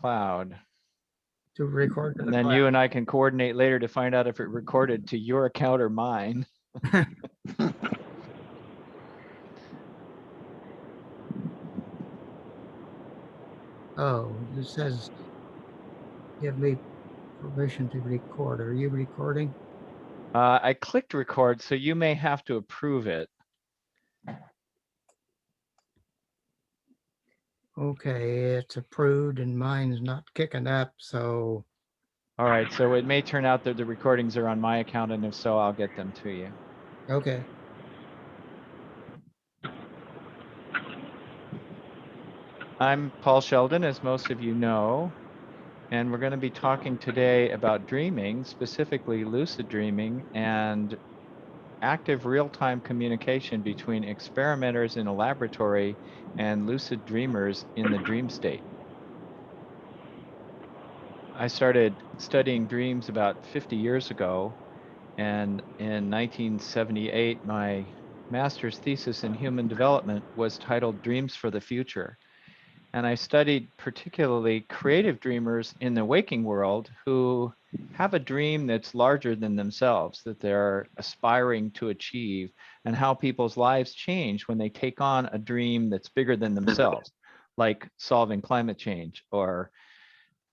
cloud. To record to And the then cloud. you and I can coordinate later to find out if it recorded to your account or mine. Oh, it says give me permission to record. Are you recording? I clicked record, so you may have to approve it. Okay, it's approved and mine's not kicking up, so. All right, so it may turn out that the recordings are on my account, and if so, I'll get them to you. Okay. I'm Paul Sheldon, as most of you know, and we're going to be talking today about dreaming, specifically lucid dreaming and active real-time communication between experimenters in a laboratory and lucid dreamers in the dream state. I started studying dreams about 50 years ago, and in 1978, my master's thesis in human development was titled Dreams for the Future. And I studied particularly creative dreamers in the waking world who have a dream that's larger than themselves, that they're aspiring to achieve, and how people's lives change when they take on a dream that's bigger than themselves, like solving climate change or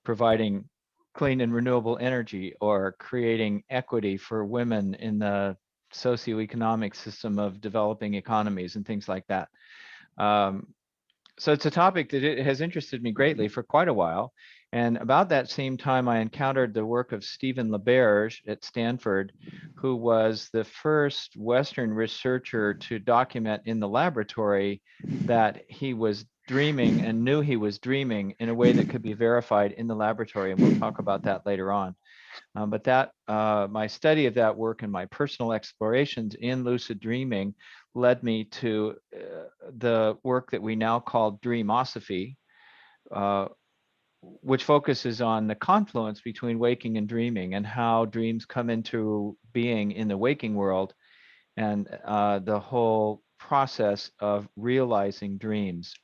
providing clean and renewable energy or creating equity for women in the socioeconomic system of developing economies and things like that. So it's a topic that it has interested me greatly for quite a while. And about that same time, I encountered the work of Stephen LaBerge at Stanford, who was the first Western researcher to document in the laboratory that he was dreaming and knew he was dreaming in a way that could be verified in the laboratory. And we'll talk about that later on. But my study of that work and my personal explorations in lucid dreaming led me to the work that we now call dreamosophy, which focuses on the confluence between waking and dreaming and how dreams come into being in the waking world and the whole process of realizing dreams.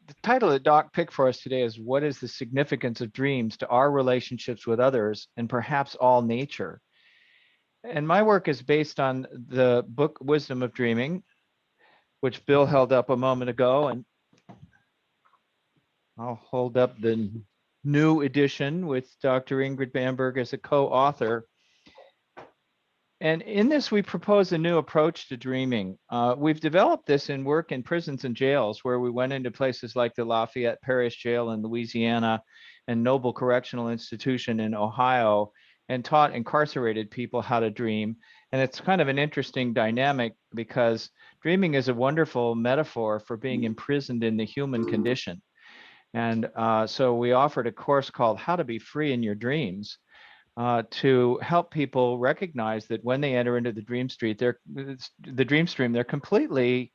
The title that Doc picked for us today is What is the Significance of Dreams to Our Relationships with Others and Perhaps All Nature? And my work is based on the book Wisdom of Dreaming, which Bill held up a moment ago, and I'll hold up the new edition with Dr. Ingrid Bamberg as a co-author. And in this, we propose a new approach to dreaming. We've developed this in work in prisons and jails, where we went into places like the Lafayette Parish Jail in Louisiana and Noble Correctional Institution in Ohio, and taught incarcerated people how to dream. And it's kind of an interesting dynamic because dreaming is a wonderful metaphor for being imprisoned in the human condition. And so we offered a course called How to Be Free in Your Dreams, to help people recognize that when they enter into the dream stream, they're completely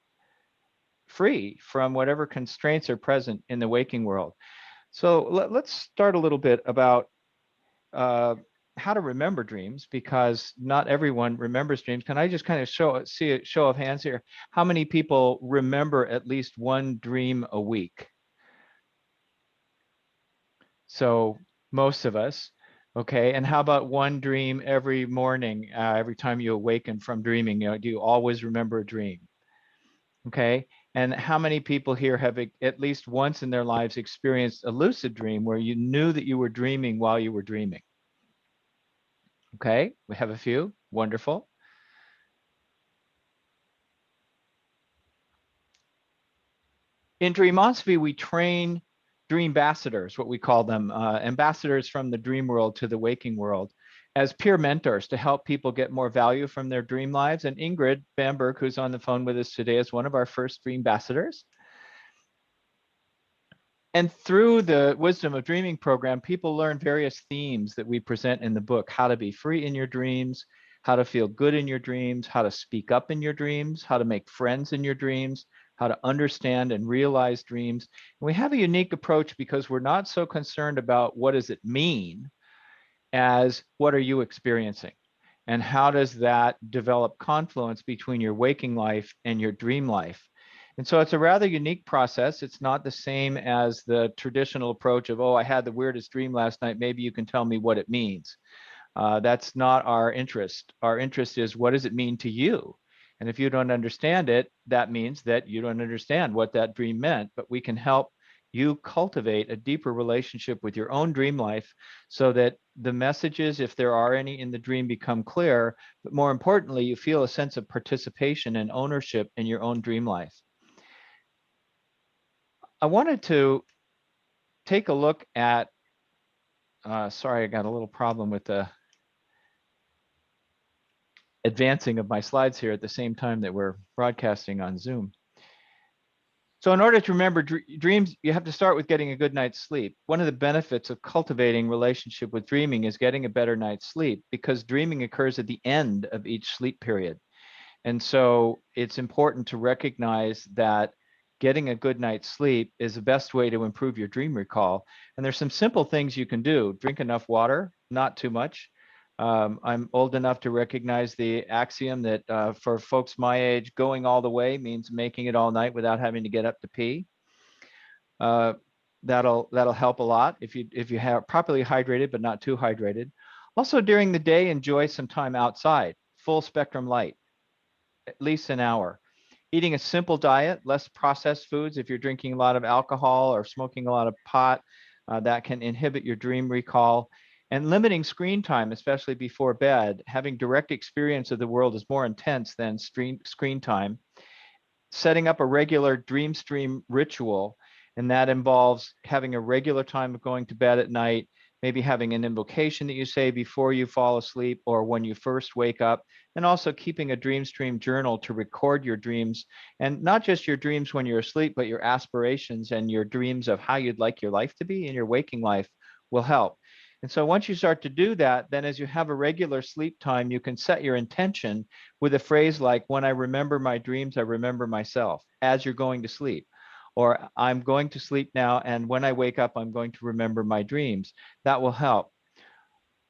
free from whatever constraints are present in the waking world. So let's start a little bit about how to remember dreams, because not everyone remembers dreams. Can I just kind of see a show of hands here? How many people remember at least one dream a week? So most of us. Okay, and how about one dream every morning, every time you awaken from dreaming? Do you always remember a dream? Okay, and how many people here have at least once in their lives experienced a lucid dream where you knew that you were dreaming while you were dreaming? Okay, we have a few. Wonderful. In Dreamosophy, we train dream ambassadors, what we call them, ambassadors from the dream world to the waking world, as peer mentors to help people get more value from their dream lives. And Ingrid Bamberg, who's on the phone with us today, is one of our first dream ambassadors. And through the Wisdom of Dreaming program, people learn various themes that we present in the book: how to be free in your dreams, how to feel good in your dreams, how to speak up in your dreams, how to make friends in your dreams, how to understand and realize dreams. And we have a unique approach because we're not so concerned about what does it mean as what are you experiencing. And how does that develop confluence between your waking life and your dream life? And so it's a rather unique process. It's not the same as the traditional approach of, oh, I had the weirdest dream last night. Maybe you can tell me what it means. That's not our interest. Our interest is, what does it mean to you? And if you don't understand it, that means that you don't understand what that dream meant. But we can help you cultivate a deeper relationship with your own dream life so that the messages, if there are any in the dream, become clear. But more importantly, you feel a sense of participation and ownership in your own dream life. I wanted to take a look at, sorry, I got a little problem with the advancing of my slides here at the same time that we're broadcasting on Zoom. So in order to remember dreams, you have to start with getting a good night's sleep. One of the benefits of cultivating relationship with dreaming is getting a better night's sleep, because dreaming occurs at the end of each sleep period. And so it's important to recognize that getting a good night's sleep is the best way to improve your dream recall. And there's some simple things you can do. Drink enough water, not too much. I'm old enough to recognize the axiom that for folks my age, going all the way means making it all night without having to get up to pee. Uh, that'll help a lot if you have properly hydrated but not too hydrated. Also during the day, enjoy some time outside, full spectrum light, at least an hour. Eating a simple diet, less processed foods. If you're drinking a lot of alcohol or smoking a lot of pot, that can inhibit your dream recall. And limiting screen time, especially before bed. Having direct experience of the world is more intense than screen time. Setting up a regular dream stream ritual, and that involves having a regular time of going to bed at night, maybe having an invocation that you say before you fall asleep or when you first wake up, and also keeping a dream stream journal to record your dreams, and not just your dreams when you're asleep, but your aspirations and your dreams of how you'd like your life to be in your waking life will help. And so once you start to do that, then as you have a regular sleep time, you can set your intention with a phrase like, when I remember my dreams, I remember myself, as you're going to sleep. Or I'm going to sleep now, and when I wake up, I'm going to remember my dreams. That will help.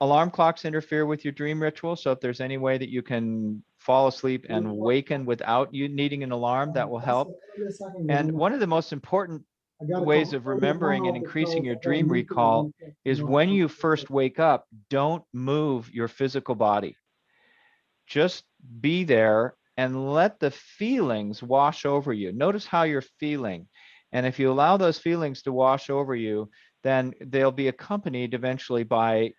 Alarm clocks interfere with your dream ritual. So if there's any way that you can fall asleep and waken without you needing an alarm, that will help. And one of the most important ways of remembering and increasing your dream recall is when you first wake up, don't move your physical body. Just be there and let the feelings wash over you. Notice how you're feeling. And if you allow those feelings to wash over you, then they'll be accompanied eventually by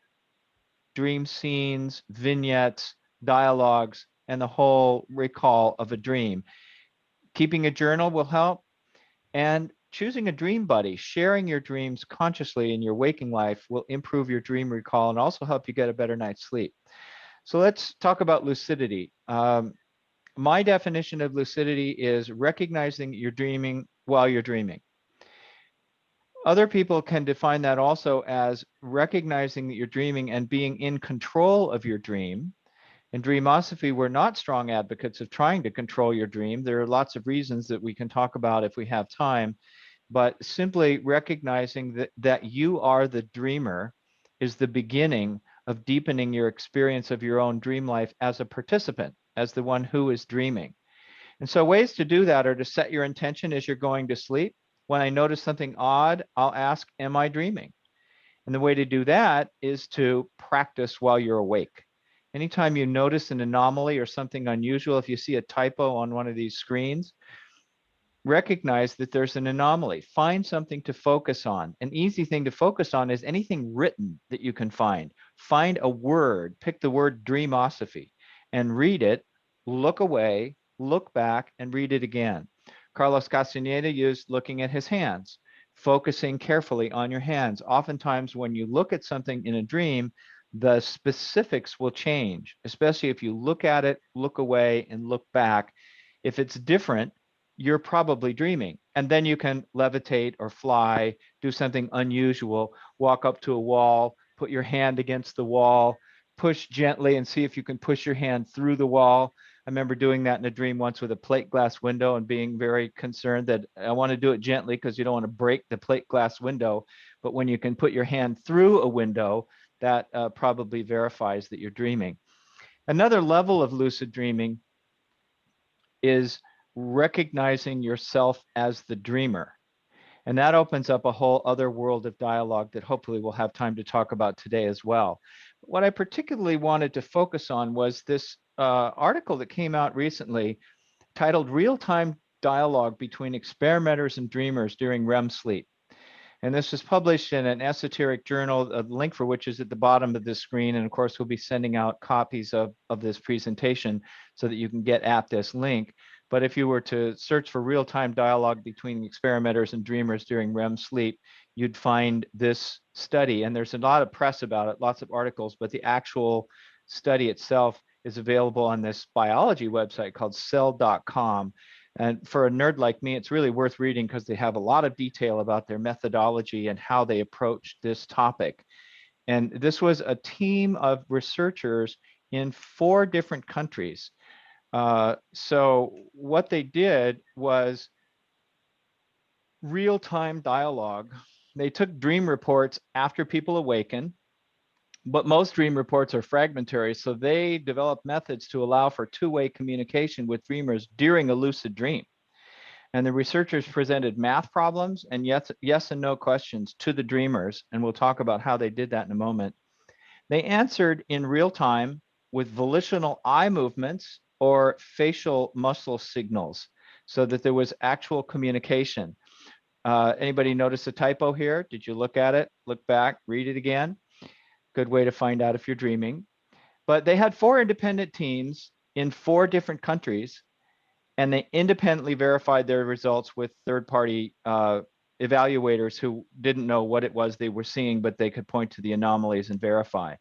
dream scenes, vignettes, dialogues, and the whole recall of a dream. Keeping a journal will help. And choosing a dream buddy, sharing your dreams consciously in your waking life, will improve your dream recall and also help you get a better night's sleep. So let's talk about lucidity. My definition of lucidity is recognizing you're dreaming while you're dreaming. Other people can define that also as recognizing that you're dreaming and being in control of your dream. In Dreamosophy, we're not strong advocates of trying to control your dream. There are lots of reasons that we can talk about if we have time, but simply recognizing that you are the dreamer is the beginning of deepening your experience of your own dream life as a participant, as the one who is dreaming. And so ways to do that are to set your intention as you're going to sleep. When I notice something odd, I'll ask, am I dreaming? And the way to do that is to practice while you're awake. Anytime you notice an anomaly or something unusual, if you see a typo on one of these screens, recognize that there's an anomaly. Find something to focus on. An easy thing to focus on is anything written that you can find. Find a word, pick the word dreamosophy, and read it, look away, look back, and read it again. Carlos Castaneda used looking at his hands, focusing carefully on your hands. Oftentimes, when you look at something in a dream, the specifics will change, especially if you look at it, look away, and look back. If it's different, you're probably dreaming. And then you can levitate or fly, do something unusual, walk up to a wall, put your hand against the wall, push gently and see if you can push your hand through the wall. I remember doing that in a dream once with a plate glass window and being very concerned that I want to do it gently because you don't want to break the plate glass window. But when you can put your hand through a window, that probably verifies that you're dreaming. Another level of lucid dreaming is recognizing yourself as the dreamer. And that opens up a whole other world of dialogue that hopefully we'll have time to talk about today as well. What I particularly wanted to focus on was this article that came out recently titled Real-Time Dialogue Between Experimenters and Dreamers During REM Sleep. And this was published in an esoteric journal, a link for which is at the bottom of this screen. And of course, we'll be sending out copies of this presentation so that you can get at this link. But if you were to search for real-time dialogue between experimenters and dreamers during REM sleep, you'd find this study. And there's a lot of press about it, lots of articles, but the actual study itself is available on this biology website called cell.com. And for a nerd like me, it's really worth reading because they have a lot of detail about their methodology and how they approach this topic. And this was a team of researchers in 4 different countries. So what they did was real-time dialogue. They took dream reports after people awaken, but most dream reports are fragmentary. So they developed methods to allow for two-way communication with dreamers during a lucid dream. And the researchers presented math problems and yes and no questions to the dreamers. And we'll talk about how they did that in a moment. They answered in real time with volitional eye movements or facial muscle signals so that there was actual communication. Anybody notice a typo here? Did you look at it, look back, read it again? Good way to find out if you're dreaming. But they had 4 independent teams in 4 different countries, and they independently verified their results with third-party evaluators who didn't know what it was they were seeing, but they could point to the anomalies and verify.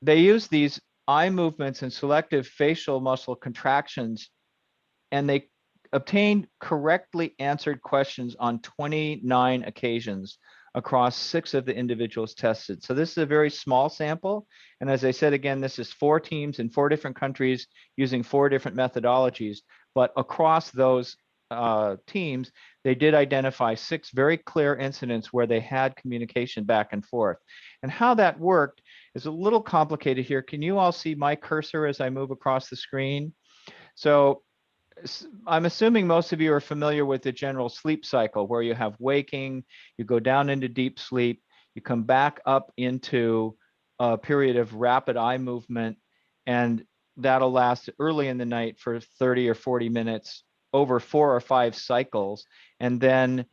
They used these eye movements and selective facial muscle contractions, and they obtained correctly answered questions on 29 occasions across 6 of the individuals tested. So this is a very small sample. And as I said, again, this is 4 teams in 4 different countries using 4 different methodologies. But across those teams, they did identify 6 very clear incidents where they had communication back and forth. And how that worked is a little complicated here. Can you all see my cursor as I move across the screen? So I'm assuming most of you are familiar with the general sleep cycle where you have waking, you go down into deep sleep, you come back up into a period of rapid eye movement, and that'll last early in the night for 30 or 40 minutes over 4 or 5 cycles. And then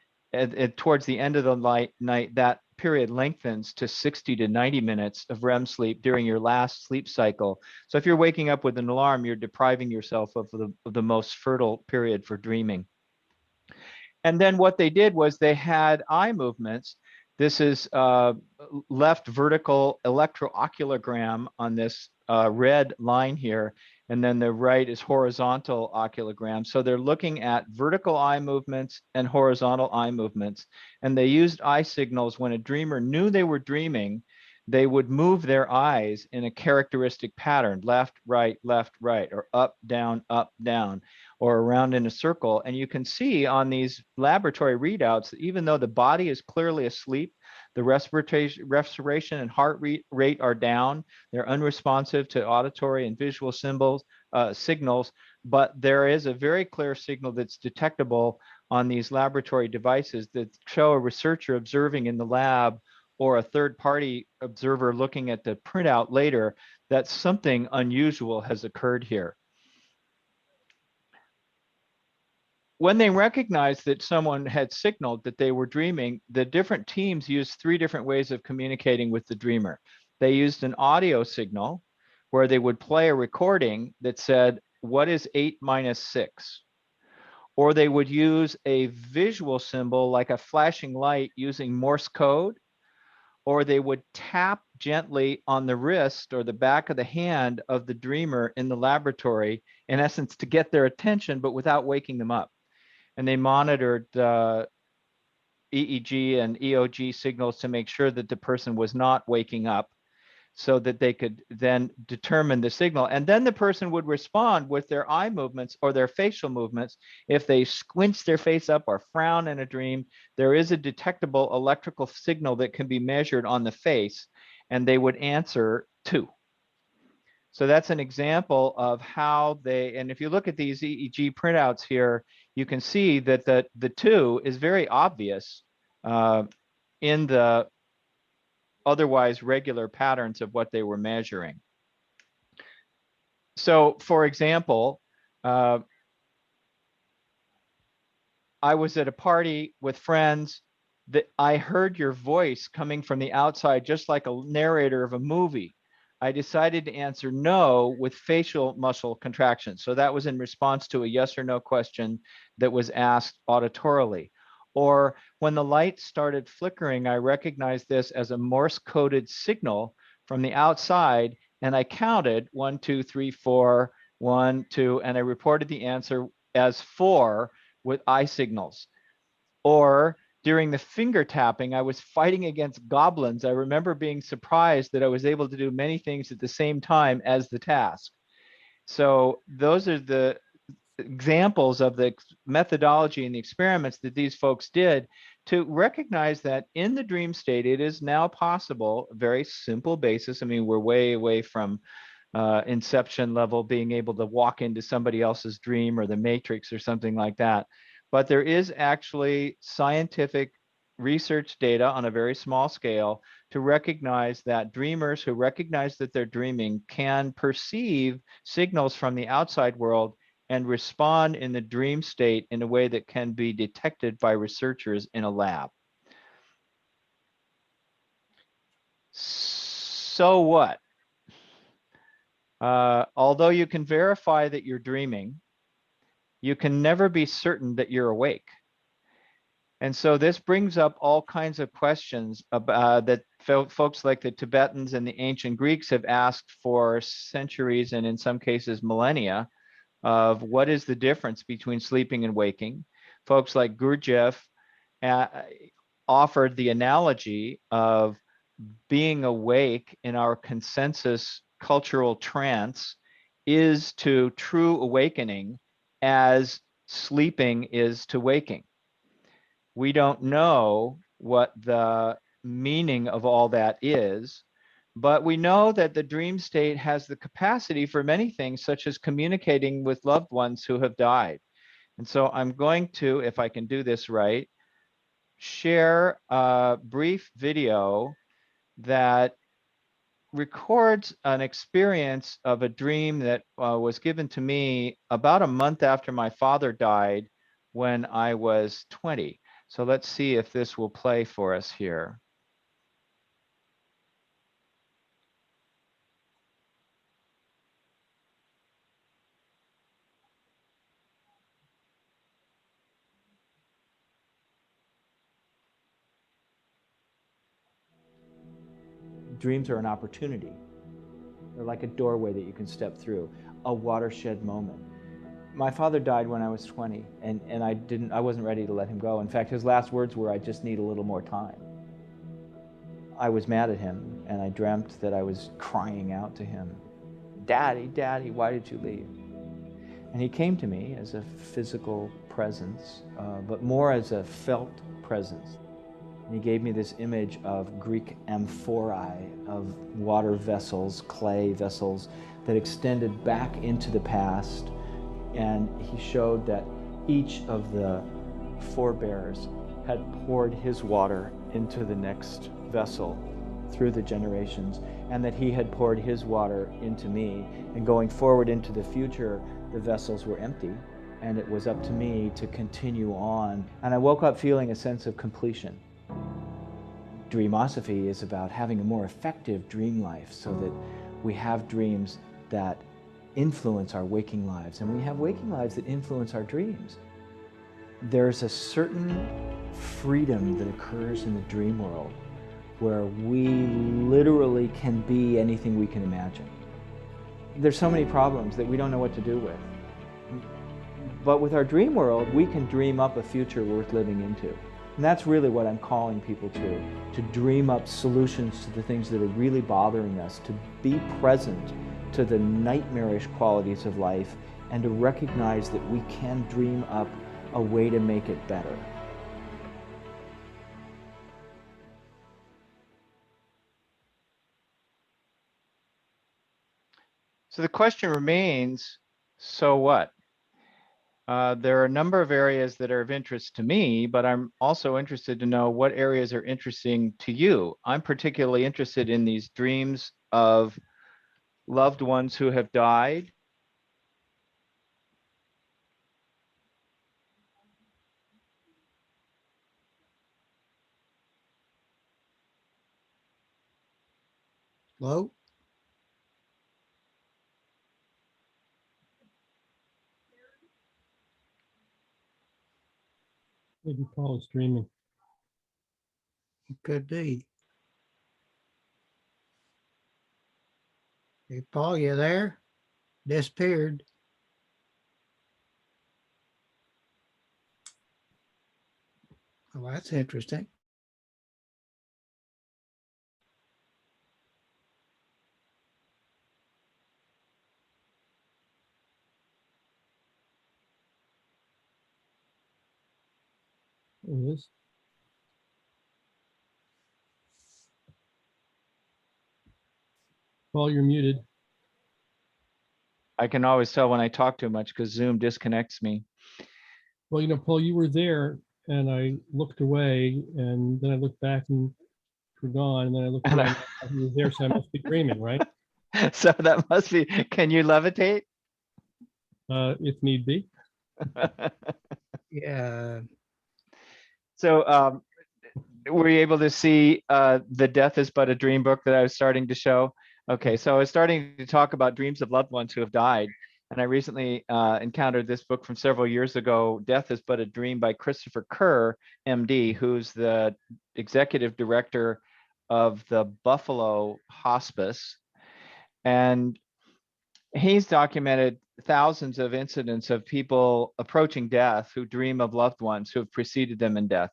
towards the end of the night, that period lengthens to 60 to 90 minutes of REM sleep during your last sleep cycle. So if you're waking up with an alarm, you're depriving yourself of the most fertile period for dreaming. And then what they did was they had eye movements. This is left vertical electrooculogram on this red line here. And then the right is horizontal oculogram. So they're looking at vertical eye movements and horizontal eye movements. And they used eye signals when a dreamer knew they were dreaming. They would move their eyes in a characteristic pattern, left, right, or up, down, or around in a circle. And you can see on these laboratory readouts that even though the body is clearly asleep, the respiration and heart rate are down. They're unresponsive to auditory and visual signals, but there is a very clear signal that's detectable on these laboratory devices that show a researcher observing in the lab or a third-party observer looking at the printout later that something unusual has occurred here. When they recognized that someone had signaled that they were dreaming, the different teams used 3 different ways of communicating with the dreamer. They used an audio signal where they would play a recording that said, "What is 8 minus 6?" Or they would use a visual symbol like a flashing light using Morse code, or they would tap gently on the wrist or the back of the hand of the dreamer in the laboratory, in essence, to get their attention, but without waking them up. And they monitored EEG and EOG signals to make sure that the person was not waking up so that they could then determine the signal. And then the person would respond with their eye movements or their facial movements. If they squinch their face up or frown in a dream, there is a detectable electrical signal that can be measured on the face, and they would answer 2. So that's an example of how they, and if you look at these EEG printouts here, you can see that the two is very obvious in the otherwise regular patterns of what they were measuring. So for example, I was at a party with friends that I heard your voice coming from the outside, just like a narrator of a movie. I decided to answer no with facial muscle contractions. So that was in response to a yes or no question that was asked auditorily. Or when the light started flickering, I recognized this as a Morse coded signal from the outside. And I counted 1, 2, 3, 4, 1, 2, and I reported the answer as 4 with eye signals. Or during the finger tapping, I was fighting against goblins. I remember being surprised that I was able to do many things at the same time as the task. So those are the examples of the methodology and the experiments that these folks did to recognize that in the dream state, it is now possible, a very simple basis. I mean, we're way away from inception level, being able to walk into somebody else's dream or the matrix or something like that. But there is actually scientific research data on a very small scale to recognize that dreamers who recognize that they're dreaming can perceive signals from the outside world and respond in the dream state in a way that can be detected by researchers in a lab. So what? Although you can verify that you're dreaming, you can never be certain that you're awake. And so this brings up all kinds of questions about, that folks like the Tibetans and the ancient Greeks have asked for centuries and in some cases millennia of what is the difference between sleeping and waking. Folks like Gurdjieff offered the analogy of being awake in our consensus cultural trance is to true awakening as sleeping is to waking. We don't know what the meaning of all that is, but we know that the dream state has the capacity for many things, such as communicating with loved ones who have died. And so I'm going to, if I can do this right, share a brief video that records an experience of a dream that was given to me about a month after my father died when I was 20. So let's see if this will play for us here. Dreams are an opportunity. They're like a doorway that you can step through, a watershed moment. My father died when I was 20, and I wasn't ready to let him go. In fact, his last words were, "I just need a little more time." I was mad at him, and I dreamt that I was crying out to him, "Daddy, Daddy, why did you leave?" And he came to me as a physical presence, but more as a felt presence. And he gave me this image of Greek amphorae, of water vessels, clay vessels that extended back into the past. And he showed that each of the forebears had poured his water into the next vessel through the generations, and that he had poured his water into me. And going forward into the future, the vessels were empty, and it was up to me to continue on. And I woke up feeling a sense of completion. Dreamosophy is about having a more effective dream life so that we have dreams that influence our waking lives, and we have waking lives that influence our dreams. There's a certain freedom that occurs in the dream world where we literally can be anything we can imagine. There's so many problems that we don't know what to do with. But with our dream world, we can dream up a future worth living into. And that's really what I'm calling people to dream up solutions to the things that are really bothering us, to be present to the nightmarish qualities of life, and to recognize that we can dream up a way to make it better. So the question remains, so what? There are a number of areas that are of interest to me, but I'm also interested to know what areas are interesting to you. I'm particularly interested in these dreams of loved ones who have died. Hello? Maybe Paul is dreaming. It could be. Hey, Paul, you there? Disappeared. Oh, that's interesting. There he is. Paul, you're muted. I can always tell when I talk too much because Zoom disconnects me. Well, Paul, you were there, and I looked away, and then I looked back, and you're gone, and then I looked And away, and you were there, so I must be dreaming, right? so that must be, can you levitate? If need be. Yeah. So were you able to see the Death is But a Dream book that I was starting to show? Okay, so I was starting to talk about dreams of loved ones who have died. And I recently encountered this book from several years ago, Death is But a Dream by Christopher Kerr, MD, who's the executive director of the Buffalo Hospice. And he's documented thousands of incidents of people approaching death who dream of loved ones who have preceded them in death.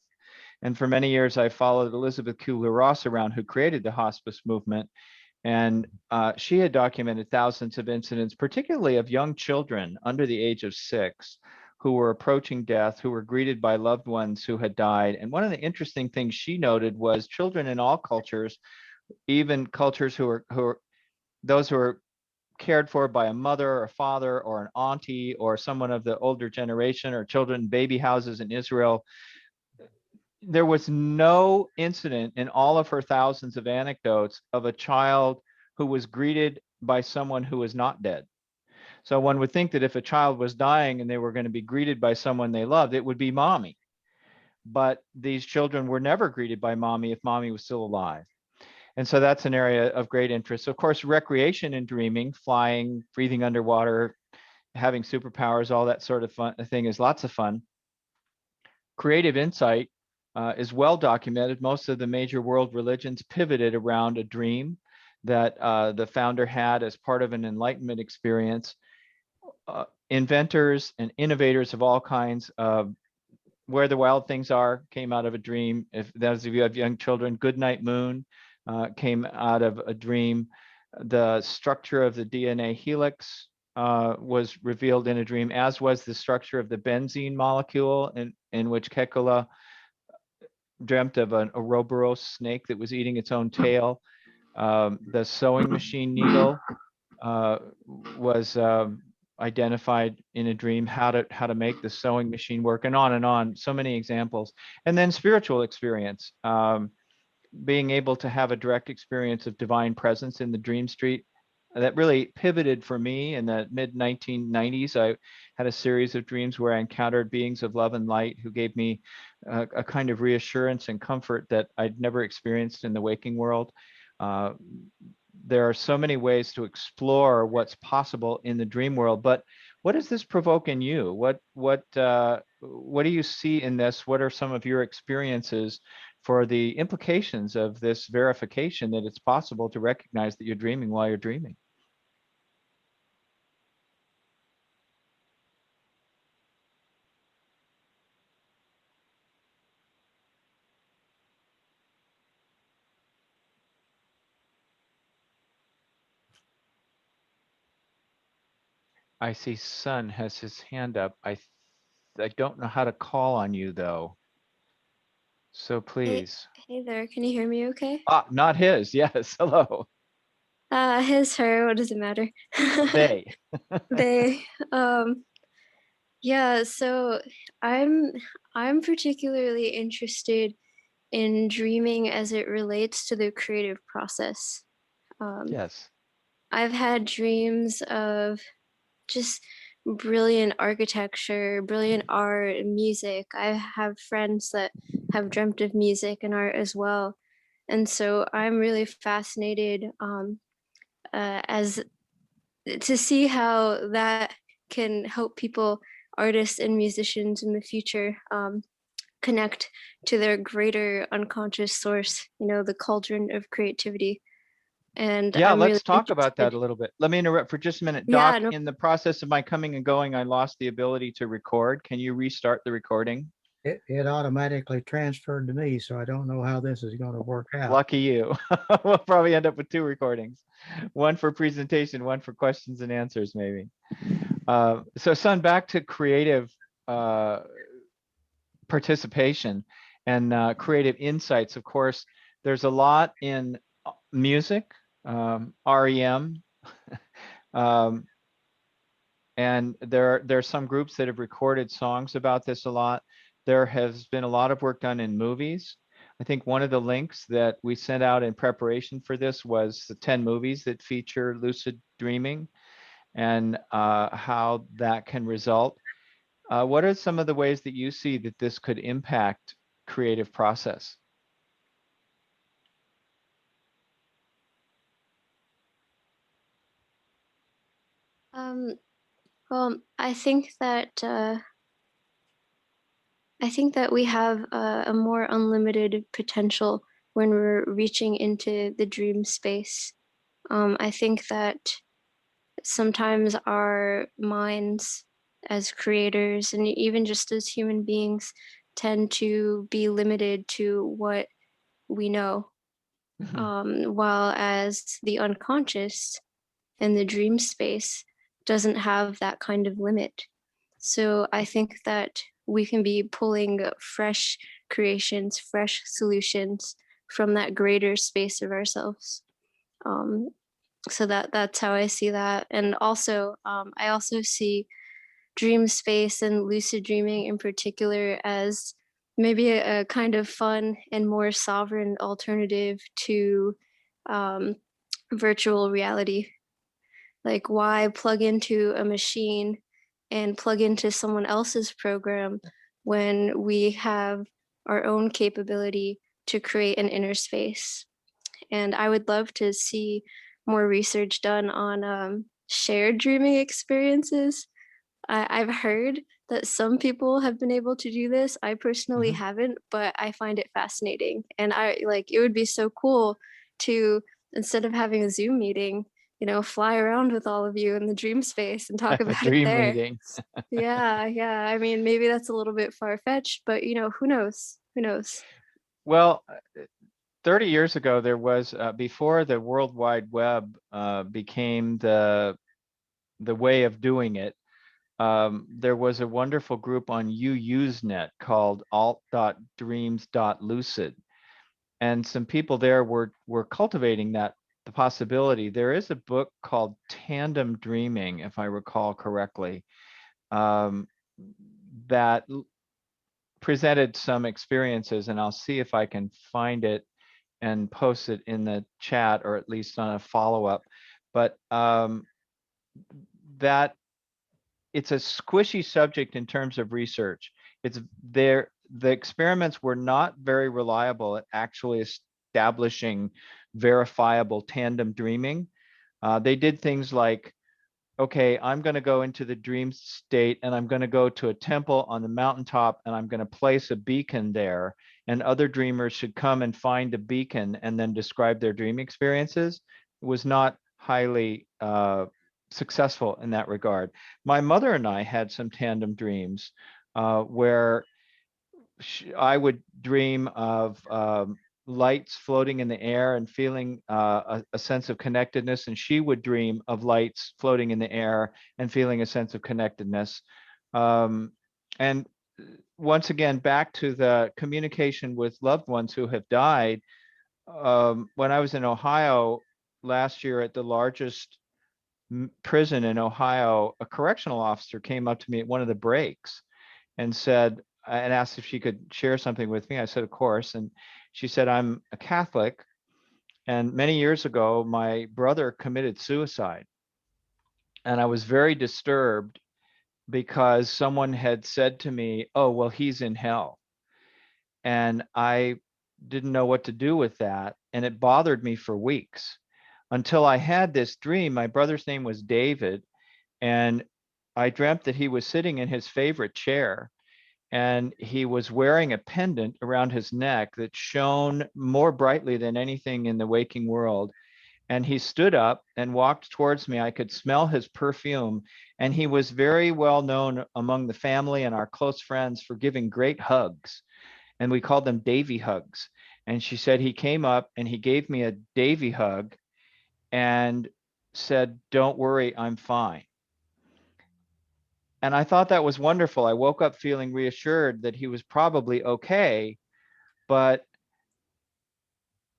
And for many years, I followed Elizabeth Kubler-Ross around, who created the hospice movement. And she had documented thousands of incidents, particularly of young children under the age of 6, who were approaching death, who were greeted by loved ones who had died. And one of the interesting things she noted was children in all cultures, even cultures who are those who are cared for by a mother or father or an auntie or someone of the older generation, or children in baby houses in Israel, there was no incident in all of her thousands of anecdotes of a child who was greeted by someone who was not dead. So one would think that if a child was dying and they were going to be greeted by someone they loved, it would be mommy. But these children were never greeted by mommy if mommy was still alive. And so that's an area of great interest. Of course, recreation and dreaming, flying, breathing underwater, having superpowers, all that sort of fun thing is lots of fun. Creative insight is well documented. Most of the major world religions pivoted around a dream that the founder had as part of an enlightenment experience. Inventors and innovators of all kinds, Where the Wild Things Are came out of a dream. If those of you have young children, Good Night Moon came out of a dream. The structure of the DNA helix was revealed in a dream, as was the structure of the benzene molecule, in which Kekula dreamt of an Ouroboros snake that was eating its own tail. The sewing machine needle was identified in a dream, how to make the sewing machine work, and on and on. So many examples. And then spiritual experience, being able to have a direct experience of divine presence in the dream street. That really pivoted for me in the mid 1990s. I had a series of dreams where I encountered beings of love and light who gave me a kind of reassurance and comfort that I'd never experienced in the waking world. Uh, there are so many ways to explore what's possible in the dream world, but what does this provoke in you? What do you see in this? What are some of your experiences for the implications of this verification that it's possible to recognize that you're dreaming while you're dreaming? I see Sun has his hand up. I don't know how to call on you though. So Hey, please. hey there. Can you hear me okay? Ah, not his. Yes. Hello. His, her, what does it matter? They. They. Yeah, so I'm I'm particularly interested in dreaming as it relates to the creative process. Um, Yes. I've had dreams of just brilliant architecture, brilliant art, and music. I have friends that have dreamt of music and art as well. And so I'm really fascinated as to see how that can help people, artists and musicians in the future, connect to their greater unconscious source, the cauldron of creativity. And Yeah, I'm really let's talk about that interested. a little bit. Let me interrupt for just a minute. Yeah, Doc, no. in the process of my coming and going, I lost the ability to record. Can you restart the recording? It automatically transferred to me, so I don't know how this is going to work out. Lucky you. We'll probably end up with 2 recordings, one for presentation, one for questions and answers, maybe. So, Sun, back to creative participation and creative insights. Of course, there's a lot in music, REM, um, and there's some groups that have recorded songs about this a lot. There has been a lot of work done in movies. I think one of the links that we sent out in preparation for this was the 10 movies that feature lucid dreaming and how that can result. What are some of the ways that you see that this could impact creative process? Um, well, I think that we have a more unlimited potential when we're reaching into the dream space. I think that sometimes our minds as creators and even just as human beings tend to be limited to what we know, Mhm. while as the unconscious and the dream space doesn't have that kind of limit. So I think that we can be pulling fresh creations, fresh solutions from that greater space of ourselves. Um, so that's how I see that. And also, I also see dream space and lucid dreaming in particular as maybe a kind of fun and more sovereign alternative to um, virtual reality. Like, why plug into a machine and plug into someone else's program when we have our own capability to create an inner space? And I would love to see more research done on shared dreaming experiences. I've heard that some people have been able to do this. I personally Mhm. haven't, but I find it fascinating. And it would be so cool to, instead of having a Zoom meeting, fly around with all of you in the dream space and talk Have a about it dream there. meeting. Yeah, yeah. I mean, maybe that's a little bit far fetched, but who knows? Who knows? Well, 30 years ago, there was, before the World Wide Web became the way of doing it, there was a wonderful group on UUseNet called alt.dreams.lucid. And some people there were cultivating the possibility. There is a book called Tandem Dreaming, if I recall correctly, um, that presented some experiences, and I'll see if I can find it and post it in the chat or at least on a follow-up. But that it's a squishy subject in terms of research. It's there. The experiments were not very reliable at actually establishing verifiable tandem dreaming. They did things like, okay, I'm going to go into the dream state and I'm going to go to a temple on the mountaintop and I'm going to place a beacon there. And other dreamers should come and find a beacon and then describe their dream experiences. It was not highly successful in that regard. My mother and I had some tandem dreams where I would dream of lights floating in the air and feeling a sense of connectedness, and she would dream of lights floating in the air and feeling a sense of connectedness. And once again, back to the communication with loved ones who have died. When I was in Ohio, last year at the largest prison in Ohio, a correctional officer came up to me at one of the breaks and said, and asked if she could share something with me. I said, of course. And she said, I'm a Catholic. And many years ago, my brother committed suicide. And I was very disturbed because someone had said to me, oh, well, he's in hell. And I didn't know what to do with that. And it bothered me for weeks until I had this dream. My brother's name was David. And I dreamt that he was sitting in his favorite chair and he was wearing a pendant around his neck that shone more brightly than anything in the waking world. And he stood up and walked towards me. I could smell his perfume. And he was very well known among the family and our close friends for giving great hugs. And we called them Davy hugs. And she said he came up and he gave me a Davy hug and said, don't worry, I'm fine. And I thought that was wonderful. I woke up feeling reassured that he was probably okay. But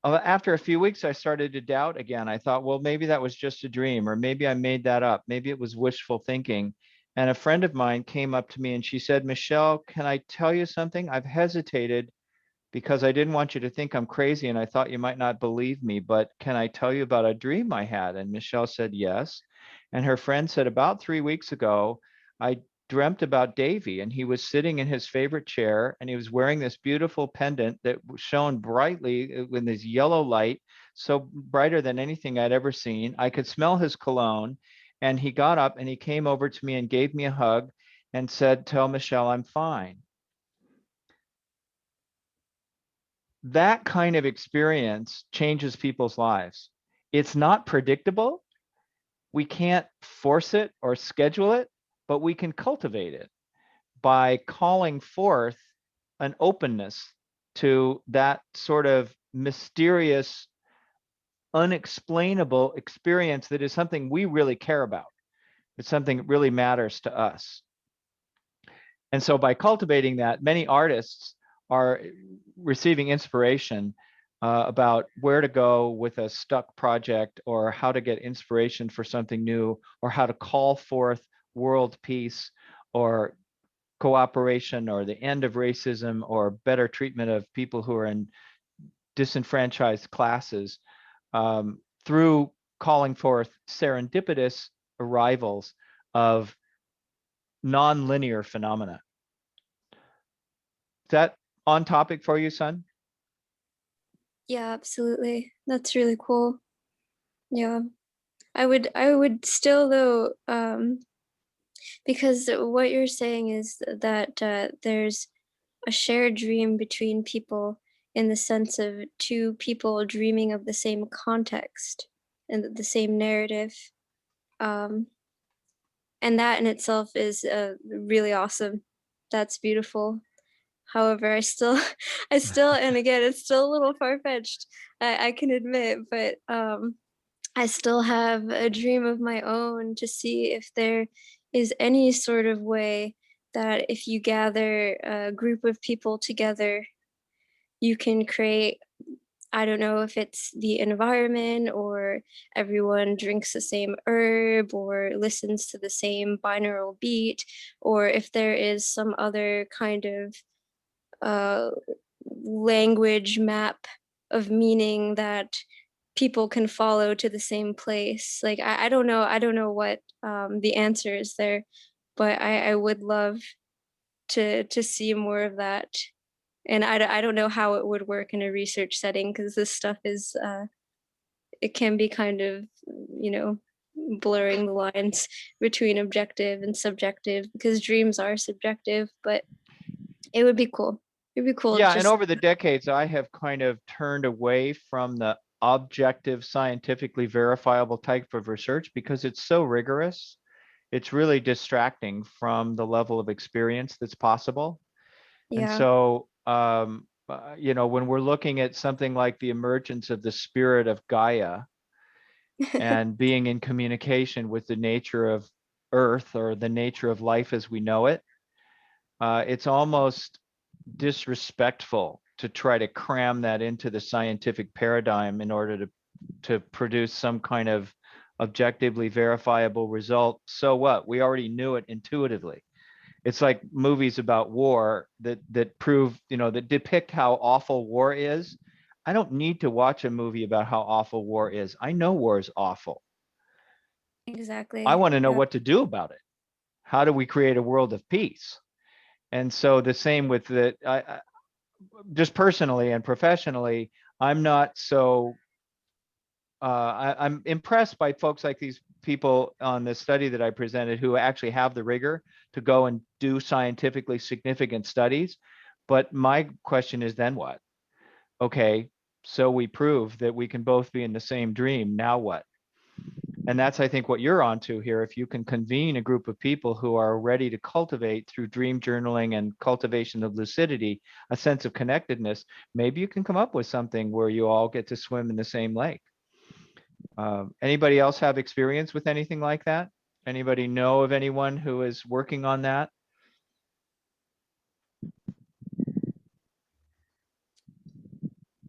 after a few weeks, I started to doubt again. I thought, well, maybe that was just a dream, or maybe I made that up. Maybe it was wishful thinking. And a friend of mine came up to me and she said, Michelle, can I tell you something? I've hesitated because I didn't want you to think I'm crazy and I thought you might not believe me, but can I tell you about a dream I had? And Michelle said, yes. And her friend said, about 3 weeks ago, I dreamt about Davy and he was sitting in his favorite chair and he was wearing this beautiful pendant that shone brightly with this yellow light, so brighter than anything I'd ever seen. I could smell his cologne, and he got up and he came over to me and gave me a hug and said, tell Michelle I'm fine. That kind of experience changes people's lives. It's not predictable. We can't force it or schedule it, but we can cultivate it by calling forth an openness to that sort of mysterious, unexplainable experience that is something we really care about. It's something that really matters to us. And so by cultivating that, many artists are receiving inspiration about where to go with a stuck project, or how to get inspiration for something new, or how to call forth world peace, or cooperation, or the end of racism, or better treatment of people who are in disenfranchised classes, through calling forth serendipitous arrivals of non-linear phenomena. Is that on topic for you, son? Yeah, absolutely. That's really cool. Yeah. I would still though, because what you're saying is that there's a shared dream between people, in the sense of two people dreaming of the same context and the same narrative. Um, and that in itself is really awesome. That's beautiful. However, I still, I still, and again, it's still a little far-fetched, I can admit, but I still have a dream of my own to see if there is any sort of way that if you gather a group of people together, you can create, I don't know if it's the environment, or everyone drinks the same herb or listens to the same binaural beat, or if there is some other kind of uh, language map of meaning that people can follow to the same place. Like I don't know, I don't know what the answer is there, but I would love to see more of that. And I don't know how it would work in a research setting, because this stuff is it can be kind of, you know, blurring the lines between objective and subjective, because dreams are subjective. But it would be cool. It'd be cool Yeah, and just over the decades, I have kind of turned away from the objective, scientifically verifiable type of research because it's so rigorous. It's really distracting from the level of experience that's possible. And yeah. so, you know, when we're looking at something like the emergence of the spirit of Gaia and being in communication with the nature of Earth, or the nature of life as we know it, it's almost disrespectful to try to cram that into the scientific paradigm in order to to produce some kind of objectively verifiable result. So what? We already knew it intuitively. It's like movies about war that prove, that depict how awful war is. I don't need to watch a movie about how awful war is. I know war is awful. Exactly. I want to know Yeah. what to do about it. How do we create a world of peace? And so the same with just personally and professionally, I'm not so I'm impressed by folks like these people on the study that I presented who actually have the rigor to go and do scientifically significant studies. But my question is, then what? Okay, so we prove that we can both be in the same dream. Now what? And that's, I think, what you're onto here. If you can convene a group of people who are ready to cultivate through dream journaling and cultivation of lucidity, a sense of connectedness, maybe you can come up with something where you all get to swim in the same lake. Anybody else have experience with anything like that? Anybody know of anyone who is working on that?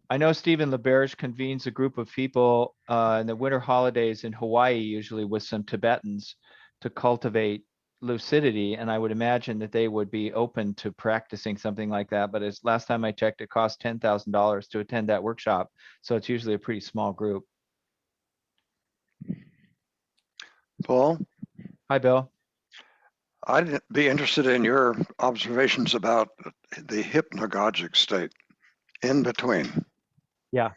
I know Stephen LaBerge convenes a group of people in the winter holidays in Hawaii, usually with some Tibetans, to cultivate lucidity. And I would imagine that they would be open to practicing something like that. But as last time I checked, it cost $10,000 to attend that workshop. So it's usually a pretty small group. Paul, Hi, Bill. I'd be interested in your observations about the hypnagogic state in between. Yeah.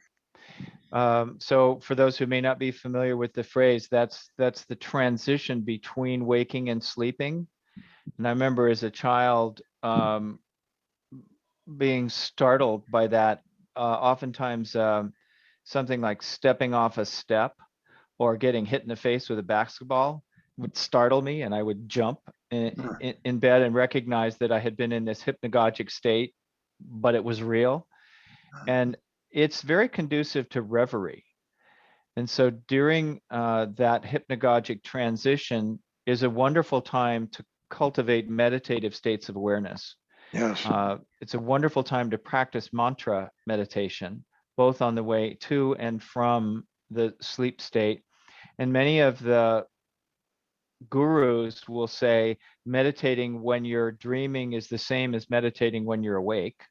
So for those who may not be familiar with the phrase, that's the transition between waking and sleeping. And I remember as a child being startled by that, oftentimes something like stepping off a step or getting hit in the face with a basketball would startle me, and I would jump in bed and recognize that I had been in this hypnagogic state, but it was real. And it's very conducive to reverie. And so during that hypnagogic transition is a wonderful time to cultivate meditative states of awareness. Yes. It's a wonderful time to practice mantra meditation, both on the way to and from the sleep state. And many of the gurus will say meditating when you're dreaming is the same as meditating when you're awake,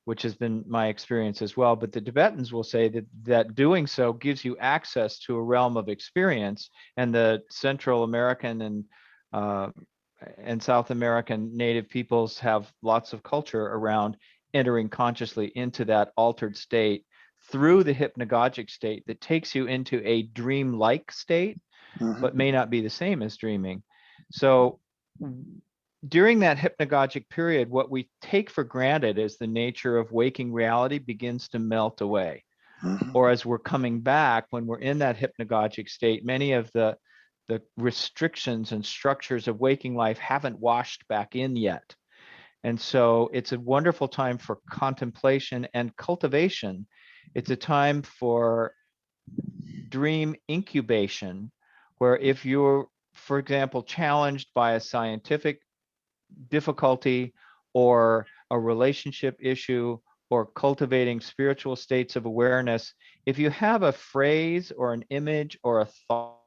which has been my experience as well. But the Tibetans will say that doing so gives you access to a realm of experience, and the Central American and South American native peoples have lots of culture around entering consciously into that altered state through the hypnagogic state that takes you into a dream-like state, but may not be the same as dreaming. So during that hypnagogic period, what we take for granted as the nature of waking reality begins to melt away. Or as we're coming back, when we're in that hypnagogic state, many of the restrictions and structures of waking life haven't washed back in yet. And so it's a wonderful time for contemplation and cultivation. It's a time for dream incubation, where if you're, for example, challenged by a scientific difficulty or a relationship issue or cultivating spiritual states of awareness, if you have a phrase or an image or a thought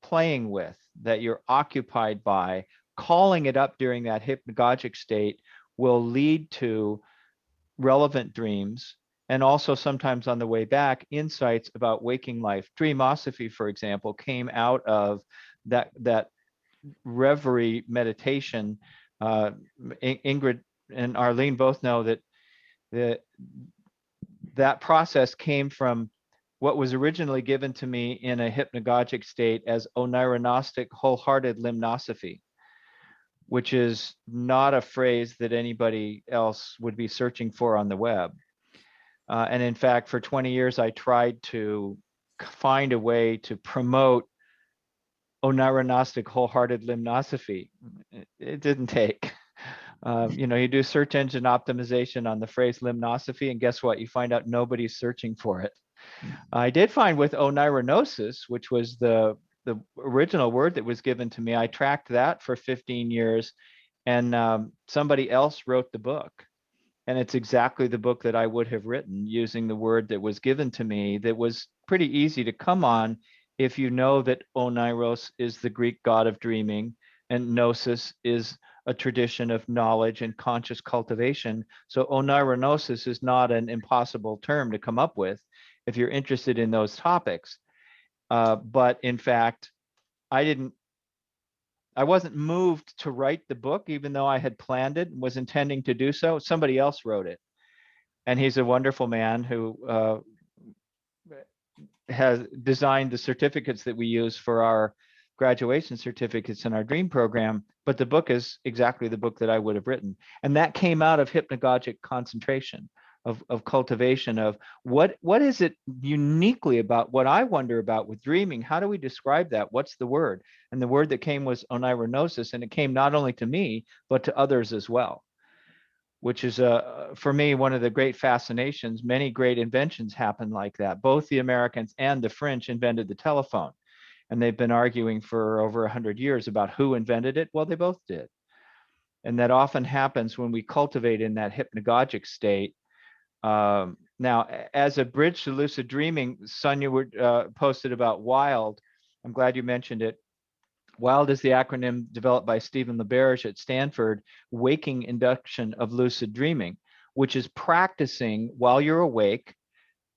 playing with that you're occupied by, calling it up during that hypnagogic state will lead to relevant dreams, and also sometimes on the way back, insights about waking life. Dreamosophy, for example, came out of that reverie meditation. Ingrid and Arlene both know that that process came from what was originally given to me in a hypnagogic state as oneironostic wholehearted limnosophy, which is not a phrase that anybody else would be searching for on the web. And in fact, for 20 years, I tried to find a way to promote oneironostic wholehearted limnosophy. It didn't take. You do search engine optimization on the phrase limnosophy, and guess what? You find out nobody's searching for it. I did find with oneironosis, which was the original word that was given to me, I tracked that for 15 years, and somebody else wrote the book. And it's exactly the book that I would have written using the word that was given to me that was pretty easy to come on if you know that Oneiros is the Greek god of dreaming and Gnosis is a tradition of knowledge and conscious cultivation. So oneironosis is not an impossible term to come up with if you're interested in those topics. But in fact, I wasn't moved to write the book, even though I had planned it and was intending to do so. Somebody else wrote it. And he's a wonderful man who has designed the certificates that we use for our graduation certificates in our dream program. But the book is exactly the book that I would have written. And that came out of hypnagogic concentration, of cultivation, of what is it uniquely about what I wonder about with dreaming? How do we describe that? What's the word? And the word that came was oneironosis, and it came not only to me, but to others as well, which is for me one of the great fascinations. Many great inventions happen like that. Both the Americans and the French invented the telephone, and they've been arguing for over 100 years about who invented it. Well, they both did. And that often happens when we cultivate in that hypnagogic state. Now, as a bridge to lucid dreaming, Sonia posted about WILD. I'm glad you mentioned it. WILD is the acronym developed by Stephen LaBerge at Stanford, Waking Induction of Lucid Dreaming, which is practicing while you're awake,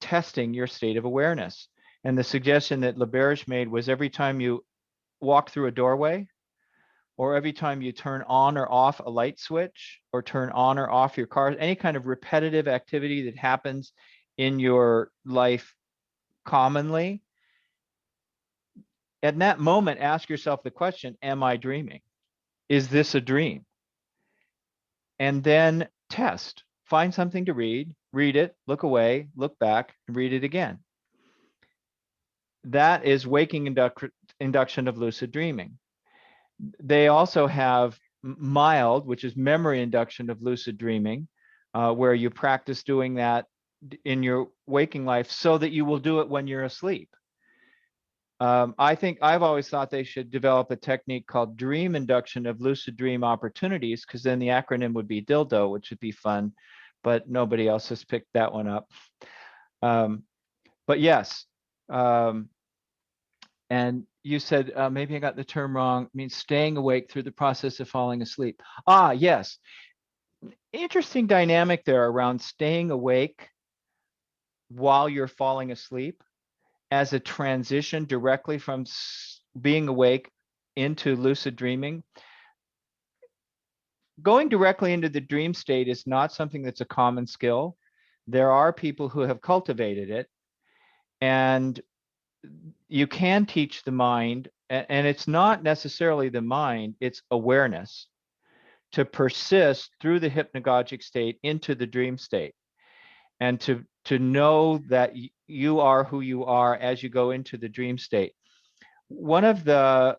testing your state of awareness. And the suggestion that LaBerge made was every time you walk through a doorway, or every time you turn on or off a light switch, or turn on or off your car, any kind of repetitive activity that happens in your life commonly, at that moment, ask yourself the question, am I dreaming? Is this a dream? And then test. Find something to read it, look away, look back, and read it again. That is waking induction of lucid dreaming. They also have MILD, which is memory induction of lucid dreaming, where you practice doing that in your waking life so that you will do it when you're asleep. I think I've always thought they should develop a technique called dream induction of lucid dream opportunities, because then the acronym would be DILDO, which would be fun, but nobody else has picked that one up. But yes, and you said, maybe I got the term wrong, it means staying awake through the process of falling asleep. Ah, yes. Interesting dynamic there around staying awake while you're falling asleep as a transition directly from being awake into lucid dreaming. Going directly into the dream state is not something that's a common skill. There are people who have cultivated it, and you can teach the mind, and it's not necessarily the mind, it's awareness, to persist through the hypnagogic state into the dream state, and to know that you are who you are as you go into the dream state. One of the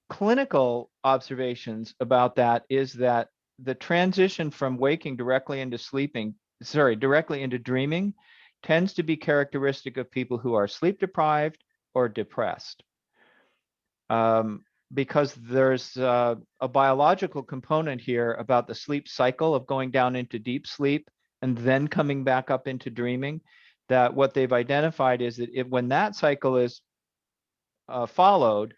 clinical observations about that is that the transition from waking directly into directly into dreaming tends to be characteristic of people who are sleep deprived or depressed. Because there's a biological component here about the sleep cycle of going down into deep sleep and then coming back up into dreaming, that what they've identified is that when that cycle is followed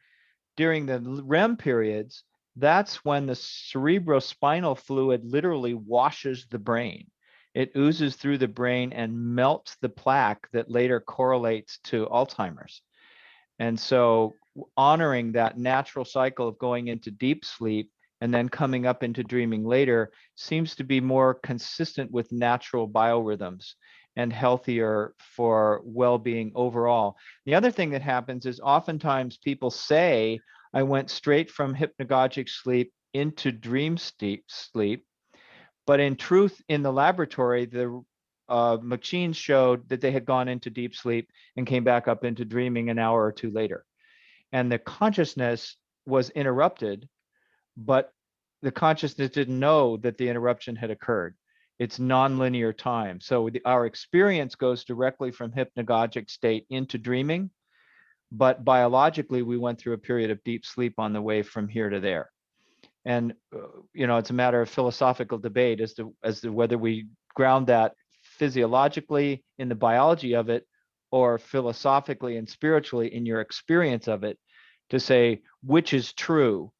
during the REM periods, that's when the cerebrospinal fluid literally washes the brain. It oozes through the brain and melts the plaque that later correlates to Alzheimer's. And so honoring that natural cycle of going into deep sleep and then coming up into dreaming later seems to be more consistent with natural biorhythms and healthier for well-being overall. The other thing that happens is oftentimes people say, I went straight from hypnagogic sleep into dream sleep. But in truth, in the laboratory, the machines showed that they had gone into deep sleep and came back up into dreaming an hour or two later. And the consciousness was interrupted, but the consciousness didn't know that the interruption had occurred. It's nonlinear time. So our experience goes directly from hypnagogic state into dreaming, but biologically, we went through a period of deep sleep on the way from here to there. And it's a matter of philosophical debate as to whether we ground that physiologically in the biology of it, or philosophically and spiritually in your experience of it, to say which is true.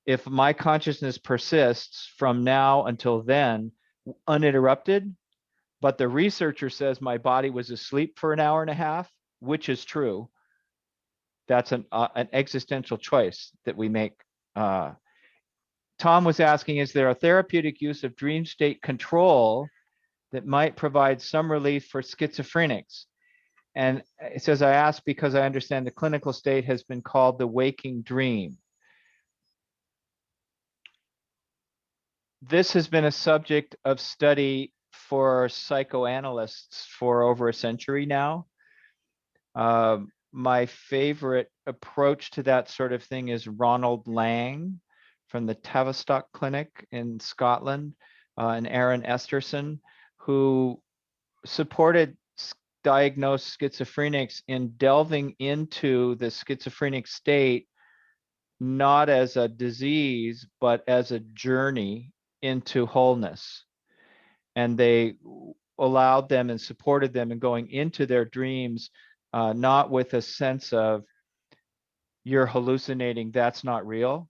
If my consciousness persists from now until then uninterrupted, but the researcher says my body was asleep for an hour and a half, which is true? That's an existential choice that we make. Tom was asking, is there a therapeutic use of dream state control that might provide some relief for schizophrenics? And it says, I ask because I understand the clinical state has been called the waking dream. This has been a subject of study for psychoanalysts for over a century now. My favorite approach to that sort of thing is Ronald Lang from the Tavistock Clinic in Scotland, and Aaron Esterson, who supported diagnosed schizophrenics in delving into the schizophrenic state, not as a disease, but as a journey into wholeness. And they allowed them and supported them in going into their dreams, not with a sense of you're hallucinating, that's not real,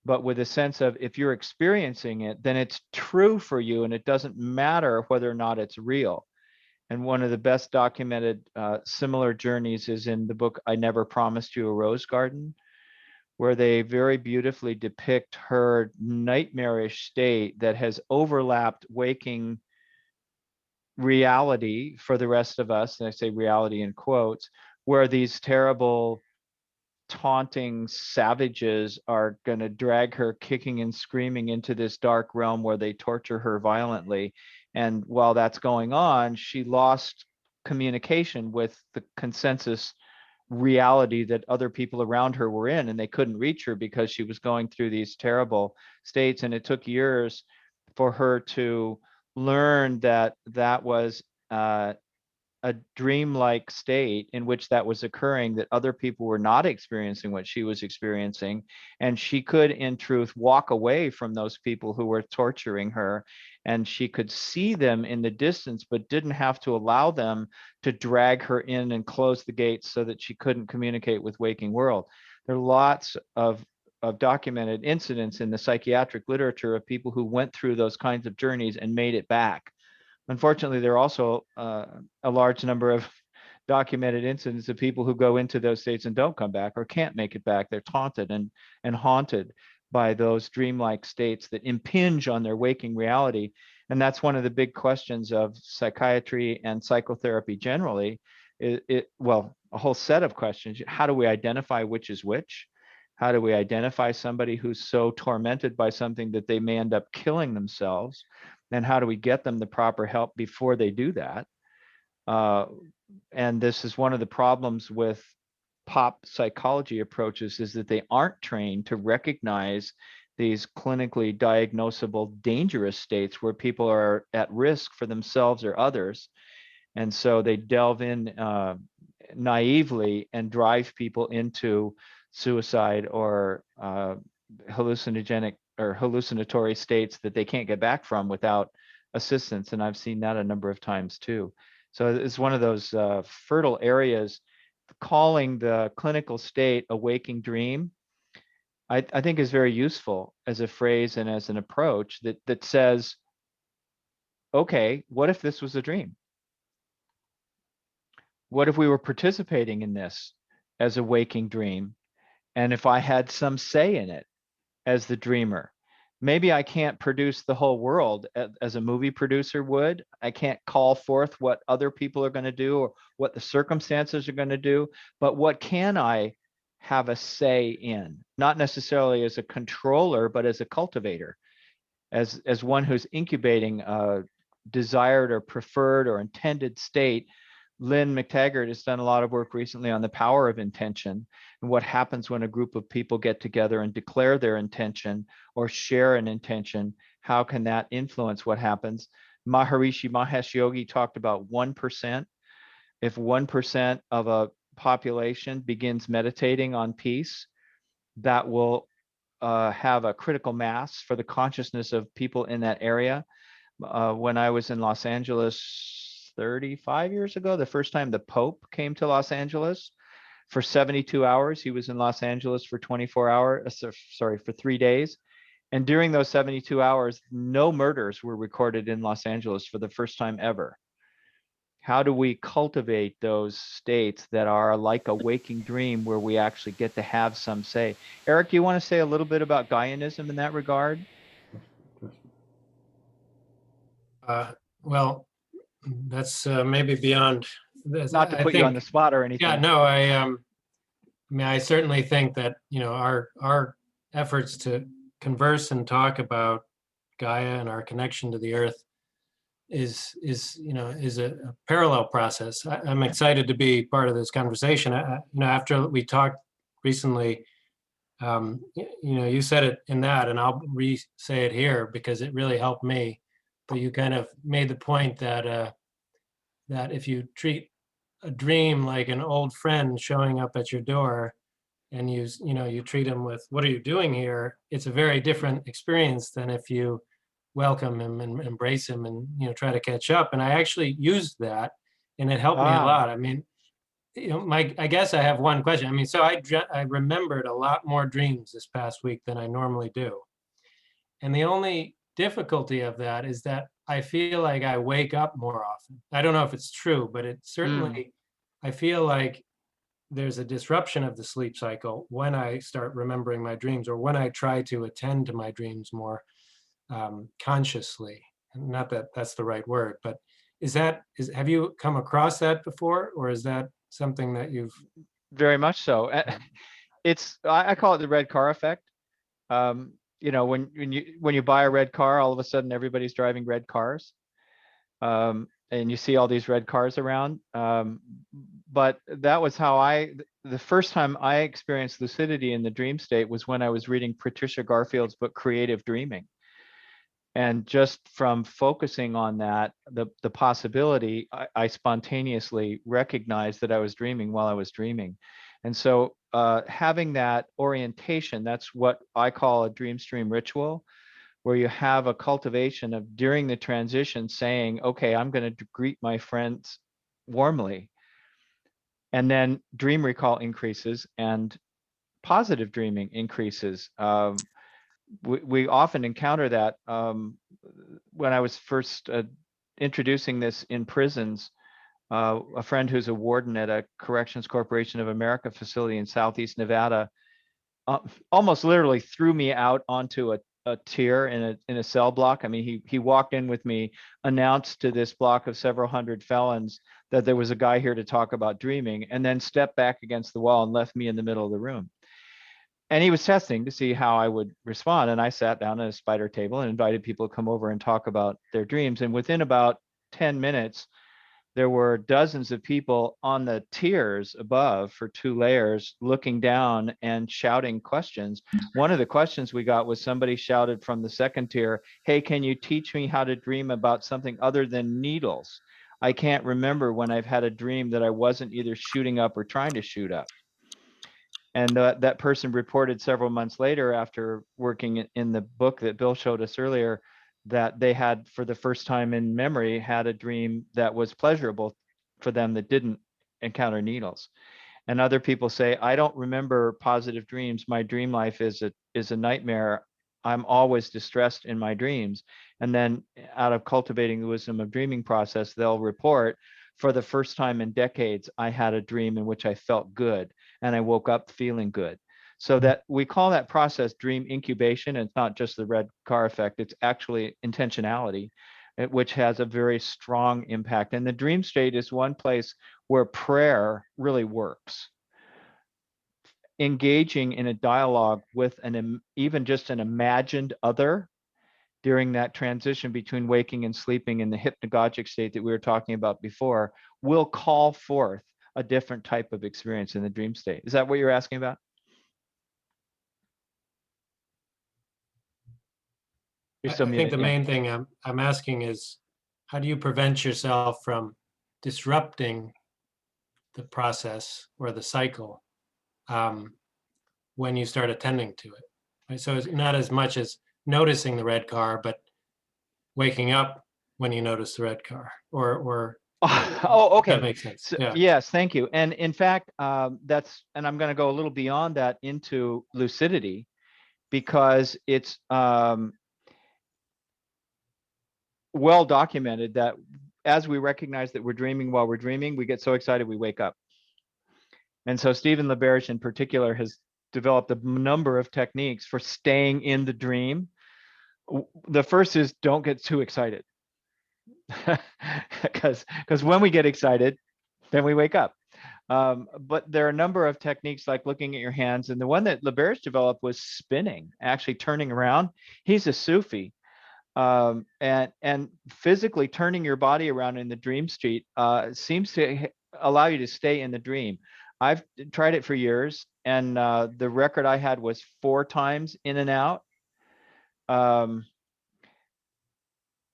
but with a sense of if you're experiencing it, then it's true for you and it doesn't matter whether or not it's real. And one of the best documented similar journeys is in the book, I Never Promised You a Rose Garden, where they very beautifully depict her nightmarish state that has overlapped waking reality for the rest of us. And I say reality in quotes, where these terrible taunting savages are going to drag her kicking and screaming into this dark realm where they torture her violently. And while that's going on, she lost communication with the consensus reality that other people around her were in, and they couldn't reach her because she was going through these terrible states. And it took years for her to learn that that was a dreamlike state in which that was occurring, that other people were not experiencing what she was experiencing. And she could, in truth, walk away from those people who were torturing her. And she could see them in the distance, but didn't have to allow them to drag her in and close the gates so that she couldn't communicate with waking world. There are lots of documented incidents in the psychiatric literature of people who went through those kinds of journeys and made it back. Unfortunately, there are also a large number of documented incidents of people who go into those states and don't come back or can't make it back. They're taunted and haunted by those dreamlike states that impinge on their waking reality. And that's one of the big questions of psychiatry and psychotherapy generally. Well, a whole set of questions. How do we identify which is which? How do we identify somebody who's so tormented by something that they may end up killing themselves? And how do we get them the proper help before they do that? And this is one of the problems with pop psychology approaches, is that they aren't trained to recognize these clinically diagnosable dangerous states where people are at risk for themselves or others. And so they delve in naively and drive people into suicide or hallucinogenic or hallucinatory states that they can't get back from without assistance. And I've seen that a number of times too. So it's one of those fertile areas. Calling the clinical state a waking dream, I think is very useful as a phrase and as an approach that says, okay, what if this was a dream? What if we were participating in this as a waking dream? And if I had some say in it as the dreamer? Maybe I can't produce the whole world as a movie producer would. I can't call forth what other people are going to do or what the circumstances are going to do, but what can I have a say in? Not necessarily as a controller, but as a cultivator, as one who's incubating a desired or preferred or intended state. Lynn McTaggart has done a lot of work recently on the power of intention and what happens when a group of people get together and declare their intention or share an intention. How can that influence what happens? Maharishi Mahesh Yogi talked about 1%. If 1% of a population begins meditating on peace, that will have a critical mass for the consciousness of people in that area. When I was in Los Angeles 35 years ago, the first time the Pope came to Los Angeles for 72 hours, he was in Los Angeles for 24 hours, sorry, for 3 days. And during those 72 hours, no murders were recorded in Los Angeles for the first time ever. How do we cultivate those states that are like a waking dream where we actually get to have some say? Eric, do you want to say a little bit about Gaianism in that regard? Well, that's maybe beyond this. Not to I put you on the think, spot or anything. yeah, no, I mean, I certainly think that, you know, our efforts to converse and talk about Gaia and our connection to the earth is you know, is a parallel process. I'm excited to be part of this conversation. You know, after we talked recently, you know, you said it in that, and I'll re-say it here because it really helped me. But you kind of made the point that that if you treat a dream like an old friend showing up at your door, and you know, you treat him with, "What are you doing here?" It's a very different experience than if you welcome him and embrace him and, you know, try to catch up. And I actually used that, and it helped me a Ah. lot. I mean, you know, I guess I have one question. I mean, so I remembered a lot more dreams this past week than I normally do. And the only difficulty of that is that I feel like I wake up more often. I don't know if it's true, but it certainly, I feel like there's a disruption of the sleep cycle when I start remembering my dreams, or when I try to attend to my dreams more consciously. Not that that's the right word, but have you come across that before, or is that something that you've? Very much so. I call it the red car effect. You know, when you buy a red car, all of a sudden everybody's driving red cars. And you see all these red cars around. But that was how the first time I experienced lucidity in the dream state was when I was reading Patricia Garfield's book, Creative Dreaming. And just from focusing on that, the possibility, I spontaneously recognized that I was dreaming while I was dreaming. And so having that orientation, that's what I call a dream stream ritual, where you have a cultivation of during the transition saying, okay, I'm going to greet my friends warmly. And then dream recall increases and positive dreaming increases. We often encounter that. When I was first introducing this in prisons, a friend who's a warden at a Corrections Corporation of America facility in Southeast Nevada almost literally threw me out onto a tier in a cell block. I mean, he walked in with me, announced to this block of several hundred felons that there was a guy here to talk about dreaming, and then stepped back against the wall and left me in the middle of the room. And he was testing to see how I would respond. And I sat down at a spider table and invited people to come over and talk about their dreams. And within about 10 minutes, there were dozens of people on the tiers above for 2 layers looking down and shouting questions. One of the questions we got was somebody shouted from the second tier, "Hey, can you teach me how to dream about something other than needles? I can't remember when I've had a dream that I wasn't either shooting up or trying to shoot up." And that person reported several months later, after working in the book that Bill showed us earlier, that they had, for the first time in memory, had a dream that was pleasurable for them that didn't encounter needles. And other people say, I don't remember positive dreams. My dream life is a nightmare. I'm always distressed in my dreams. And then out of cultivating the wisdom of dreaming process, they'll report, for the first time in decades, I had a dream in which I felt good and I woke up feeling good. So that we call that process dream incubation. And it's not just the red car effect, it's actually intentionality, which has a very strong impact. And the dream state is one place where prayer really works. Engaging in a dialogue with even just an imagined other during that transition between waking and sleeping in the hypnagogic state that we were talking about before will call forth a different type of experience in the dream state. Is that what you're asking about? I think the main thing I'm asking is, how do you prevent yourself from disrupting the process or the cycle when you start attending to it? Right? So it's not as much as noticing the red car, but waking up when you notice the red car, or Oh, if that okay. makes sense. So, Yeah. yes, thank you. And in fact, and I'm going to go a little beyond that into lucidity, because it's well documented that as we recognize that we're dreaming while we're dreaming, we get so excited we wake up. And so Stephen LaBerge in particular has developed a number of techniques for staying in the dream. The first is don't get too excited. because when we get excited, then we wake up. But there are a number of techniques like looking at your hands, and the one that LaBerge developed was spinning, actually turning around. He's a Sufi, and physically turning your body around in the dream state seems to allow you to stay in the dream. I've tried it for years, and the record I had was 4 times in and out.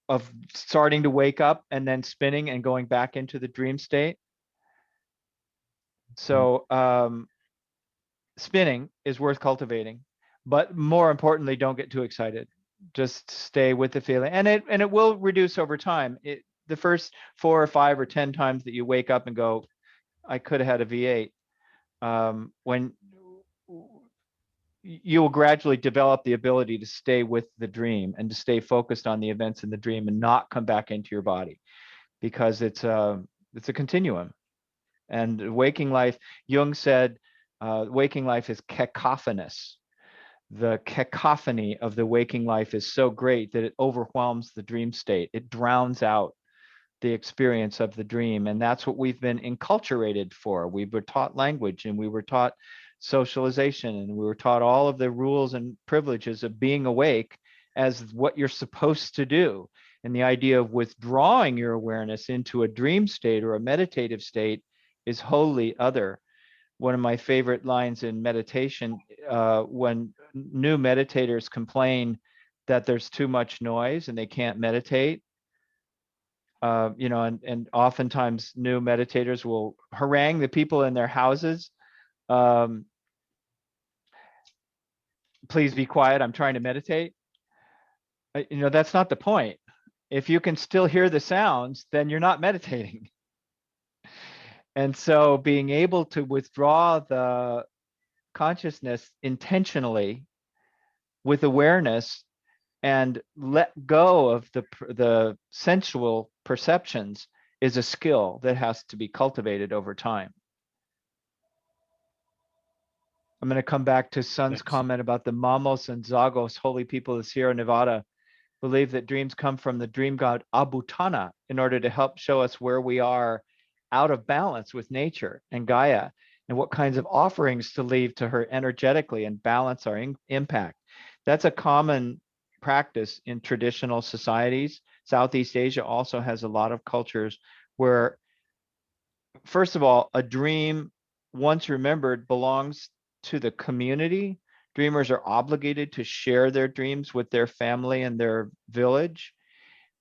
Of starting to wake up and then spinning and going back into the dream state. So spinning is worth cultivating, but more importantly, don't get too excited. Just stay with the feeling, and it will reduce over time. The first 4 or 5 or 10 times that you wake up and go, I could have had a V8, when you will gradually develop the ability to stay with the dream and to stay focused on the events in the dream and not come back into your body, because it's a continuum. And waking life, Jung said, waking life is cacophonous. The cacophony of the waking life is so great that it overwhelms the dream state. It drowns out the experience of the dream. And that's what we've been enculturated for. We were taught language, and we were taught socialization, and we were taught all of the rules and privileges of being awake as what you're supposed to do. And the idea of withdrawing your awareness into a dream state or a meditative state is wholly other. One of my favorite lines in meditation, when new meditators complain that there's too much noise and they can't meditate, and oftentimes new meditators will harangue the people in their houses. Please be quiet, I'm trying to meditate. That's not the point. If you can still hear the sounds, then you're not meditating. And so being able to withdraw the consciousness intentionally with awareness and let go of the sensual perceptions is a skill that has to be cultivated over time. I'm going to come back to Sun's comment about the Mamos and Zagos, holy people of Sierra Nevada, believe that dreams come from the dream god Abutana in order to help show us where we are out of balance with nature and Gaia, and what kinds of offerings to leave to her energetically and balance our impact. That's a common practice in traditional societies. Southeast Asia also has a lot of cultures where, first of all, a dream, once remembered, belongs to the community. Dreamers are obligated to share their dreams with their family and their village.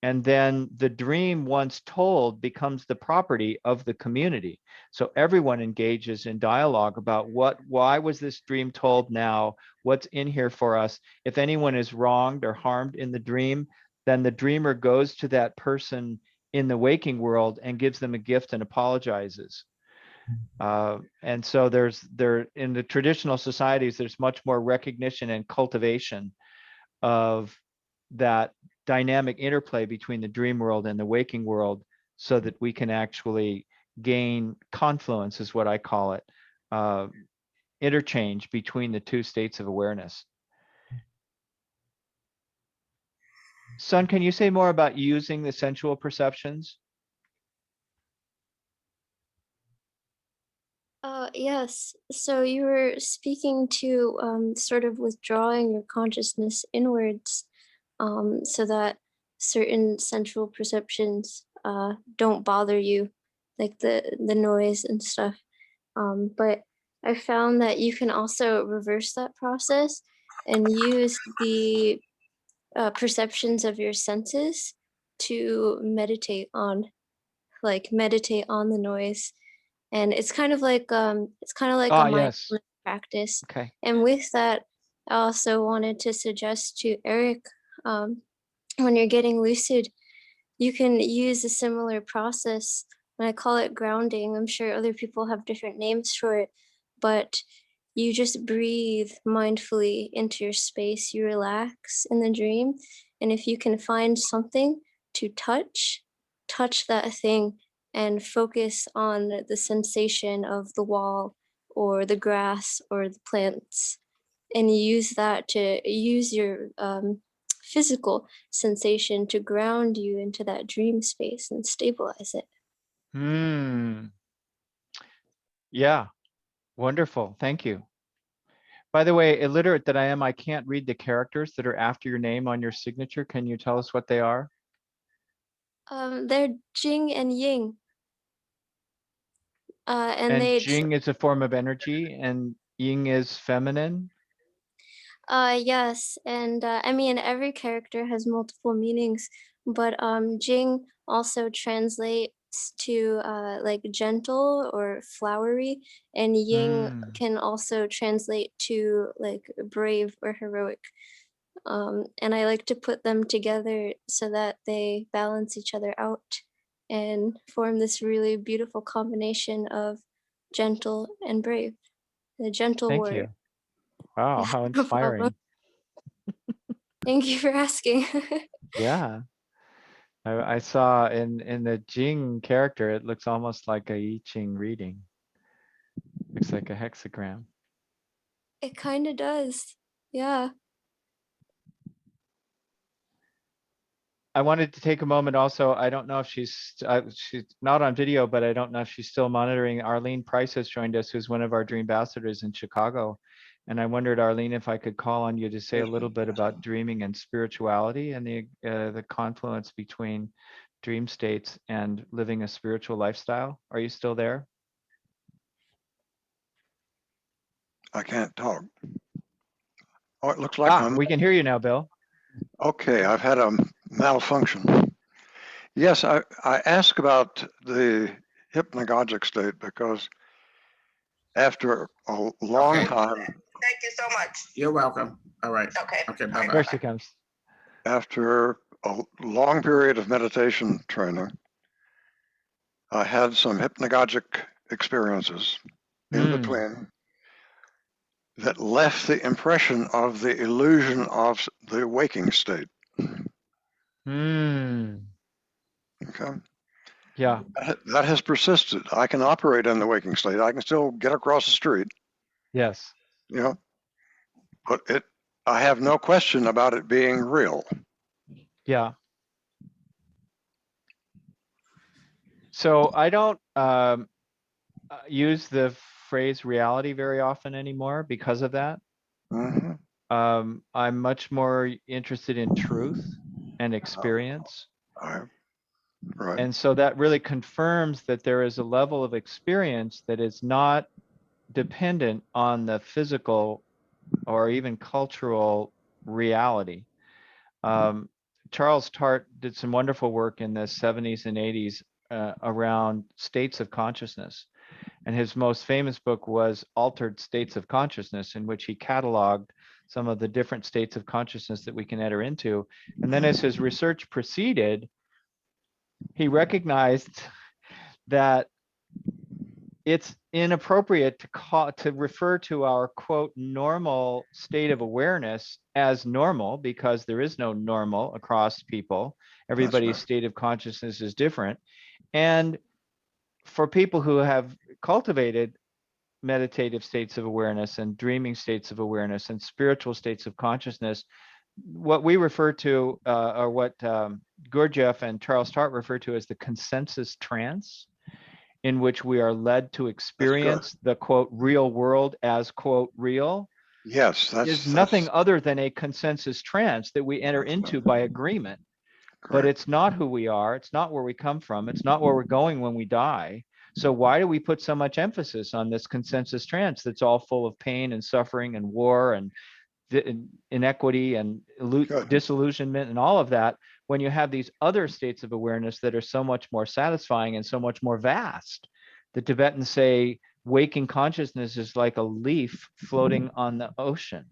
And then the dream, once told, becomes the property of the community. So everyone engages in dialogue about why was this dream told now? What's in here for us? If anyone is wronged or harmed in the dream, then the dreamer goes to that person in the waking world and gives them a gift and apologizes. And so in the traditional societies, there's much more recognition and cultivation of that dynamic interplay between the dream world and the waking world, so that we can actually gain confluence, is what I call it, interchange between the two states of awareness. Sun, can you say more about using the sensual perceptions? Yes. So you were speaking to sort of withdrawing your consciousness inwards, so that certain sensual perceptions don't bother you, like the noise and stuff. But I found that you can also reverse that process and use the perceptions of your senses to meditate on the noise. And it's kind of like a Ah, yes. mindfulness practice. Okay. And with that, I also wanted to suggest to Eric, when you're getting lucid, you can use a similar process. And I call it grounding. I'm sure other people have different names for it, but you just breathe mindfully into your space. You relax in the dream. And if you can find something to touch, touch that thing and focus on the sensation of the wall or the grass or the plants, and use that to use your physical sensation to ground you into that dream space and stabilize it. Yeah, wonderful. Thank you. By the way, illiterate that I am, I can't read the characters that are after your name on your signature. Can you tell us what they are? They're Jing and Ying. And And they Jing is a form of energy and Ying is feminine. yes, and I mean every character has multiple meanings, but Jing also translates to like gentle or flowery, and Ying Mm, can also translate to like brave or heroic. And I like to put them together so that they balance each other out and form this really beautiful combination of gentle and brave. The gentle thank warrior. you. Wow, Yeah, how no problem. inspiring. Thank you for asking. Yeah. I saw in the Jing character, it looks almost like a I Ching reading. Looks like a hexagram. It kind of does. Yeah. I wanted to take a moment also. I don't know if she's not on video, but I don't know if she's still monitoring. Arlene Price has joined us, who's one of our dream ambassadors in Chicago. And I wondered, Arlene, if I could call on you to say a little bit about dreaming and spirituality and the confluence between dream states and living a spiritual lifestyle. Are you still there? I can't talk. Oh, it looks like We can hear you now, Bill. okay. I've had a malfunction. Yes, I ask about the hypnagogic state because after a long Okay. time, Thank you so much. You're welcome. All right. Okay. Okay, There bye-bye. she comes. after a long period of meditation training, I had some hypnagogic experiences in between that left the impression of the illusion of the waking state. Okay. Yeah. That has persisted. I can operate in the waking state. I can still get across the street, Yes. you know, but I have no question about it being real. Yeah. So I don't use the phrase reality very often anymore because of that. hmm I'm much more interested in truth and experience. Right. And so that really confirms that there is a level of experience that is not dependent on the physical or even cultural reality. Charles Tart did some wonderful work in the 70s and 80s around states of consciousness. And his most famous book was Altered States of Consciousness, in which he cataloged some of the different states of consciousness that we can enter into. And then as his research proceeded, he recognized that it's inappropriate to refer to our quote normal state of awareness as normal, because there is no normal across people. Everybody's state of consciousness is different. And for people who have cultivated meditative states of awareness and dreaming states of awareness and spiritual states of consciousness, what we refer to, or what Gurdjieff and Charles Tart refer to as the consensus trance, in which we are led to experience the quote real world as quote real. Yes, is nothing other than a consensus trance that we enter into by agreement. But it's not who we are. It's not where we come from. It's not where we're going when we die. So why do we put so much emphasis on this consensus trance that's all full of pain and suffering and war and inequity and disillusionment and all of that, when you have these other states of awareness that are so much more satisfying and so much more vast? The Tibetans say waking consciousness is like a leaf floating on the ocean.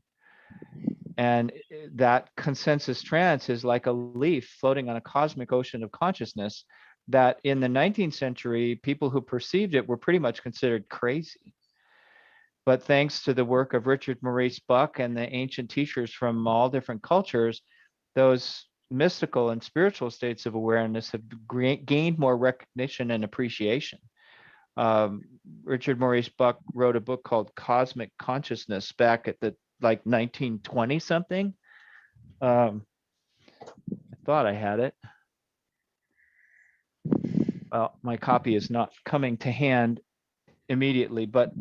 And that consensus trance is like a leaf floating on a cosmic ocean of consciousness that in the 19th century, people who perceived it were pretty much considered crazy. But thanks to the work of Richard Maurice Buck and the ancient teachers from all different cultures, those mystical and spiritual states of awareness have gained more recognition and appreciation. Richard Maurice Buck wrote a book called Cosmic Consciousness back at the like 1920 something. I thought I had it. Well, my copy is not coming to hand immediately, but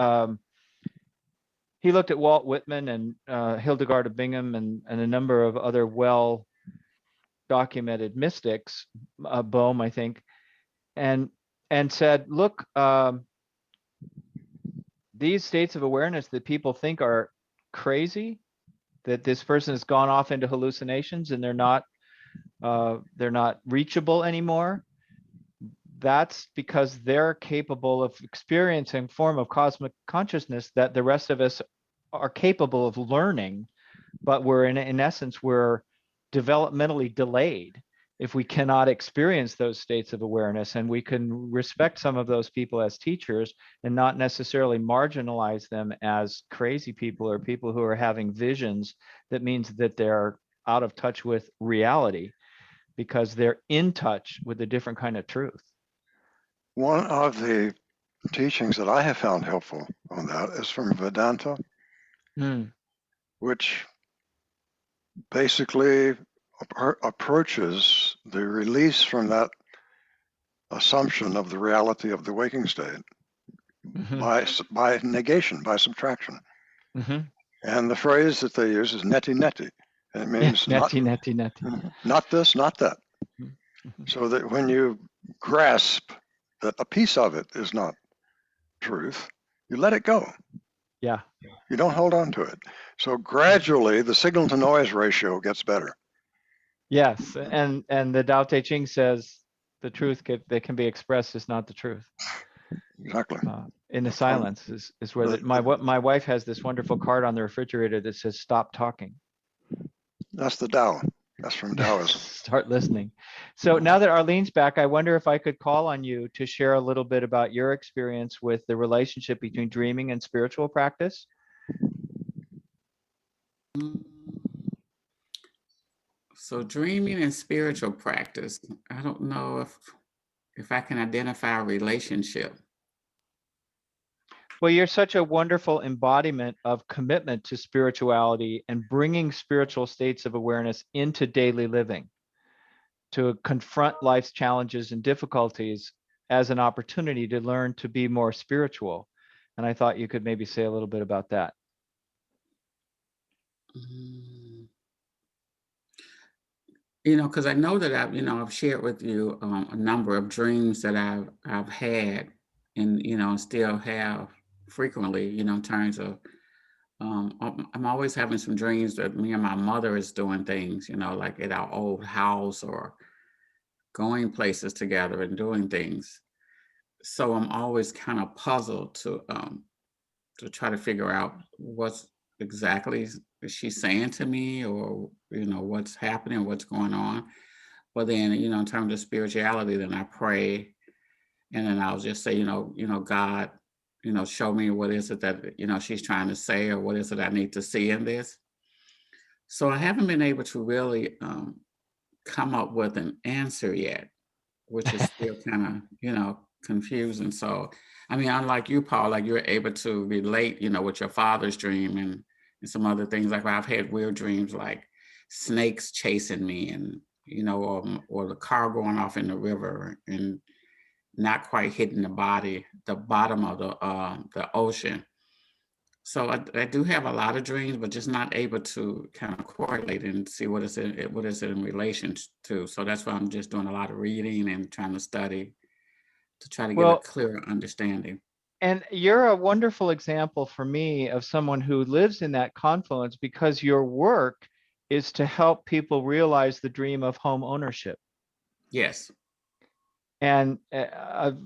he looked at Walt Whitman and Hildegard of Bingen and a number of other well documented mystics, Bohm, I think, and said, look, these states of awareness that people think are crazy, that this person has gone off into hallucinations and they're not reachable anymore. That's because they're capable of experiencing a form of cosmic consciousness that the rest of us are capable of learning, but we're in essence, we're developmentally delayed if we cannot experience those states of awareness. And we can respect some of those people as teachers and not necessarily marginalize them as crazy people or people who are having visions. That means that they're out of touch with reality because they're in touch with a different kind of truth. One of the teachings that I have found helpful on that is from Vedanta, which basically approaches the release from that assumption of the reality of the waking state by negation, by subtraction. And the phrase that they use is neti neti. And it means not this, not that. So that when you grasp that a piece of it is not truth, you let it go. Yeah. You don't hold on to it. So gradually the signal to noise ratio gets better. Yes. And the Tao Te Ching says the truth that can be expressed is not the truth. Exactly. In the silence is where my wife has this wonderful card on the refrigerator that says, stop talking. That's the Tao. That's from Taoism. Start listening. So now that Arlene's back, I wonder if I could call on you to share a little bit about your experience with the relationship between dreaming and spiritual practice. So dreaming and spiritual practice, I don't know if I can identify a relationship. Well, you're such a wonderful embodiment of commitment to spirituality and bringing spiritual states of awareness into daily living, to confront life's challenges and difficulties as an opportunity to learn to be more spiritual. And I thought you could maybe say a little bit about that. You know, because I know that I've shared with you a number of dreams that I've had and, still have frequently, in terms of, I'm always having some dreams that me and my mother is doing things, like at our old house or going places together and doing things. So I'm always kind of puzzled to try to figure out what's exactly is she saying to me, or what's happening, what's going on. But then in terms of spirituality, then I pray, and then I'll just say God, show me what is it that she's trying to say, or what is it I need to see in this. So I haven't been able to really come up with an answer yet, which is still kind of confusing. So I mean, unlike you, Paul, like you're able to relate, with your father's dream and some other things. Like I've had weird dreams like snakes chasing me and, or the car going off in the river and not quite hitting the bottom of the ocean. So I do have a lot of dreams, but just not able to kind of correlate and see what is it in relation to. So that's why I'm just doing a lot of reading and trying to study to try to get a clearer understanding. And you're a wonderful example for me of someone who lives in that confluence, because your work is to help people realize the dream of home ownership. Yes. And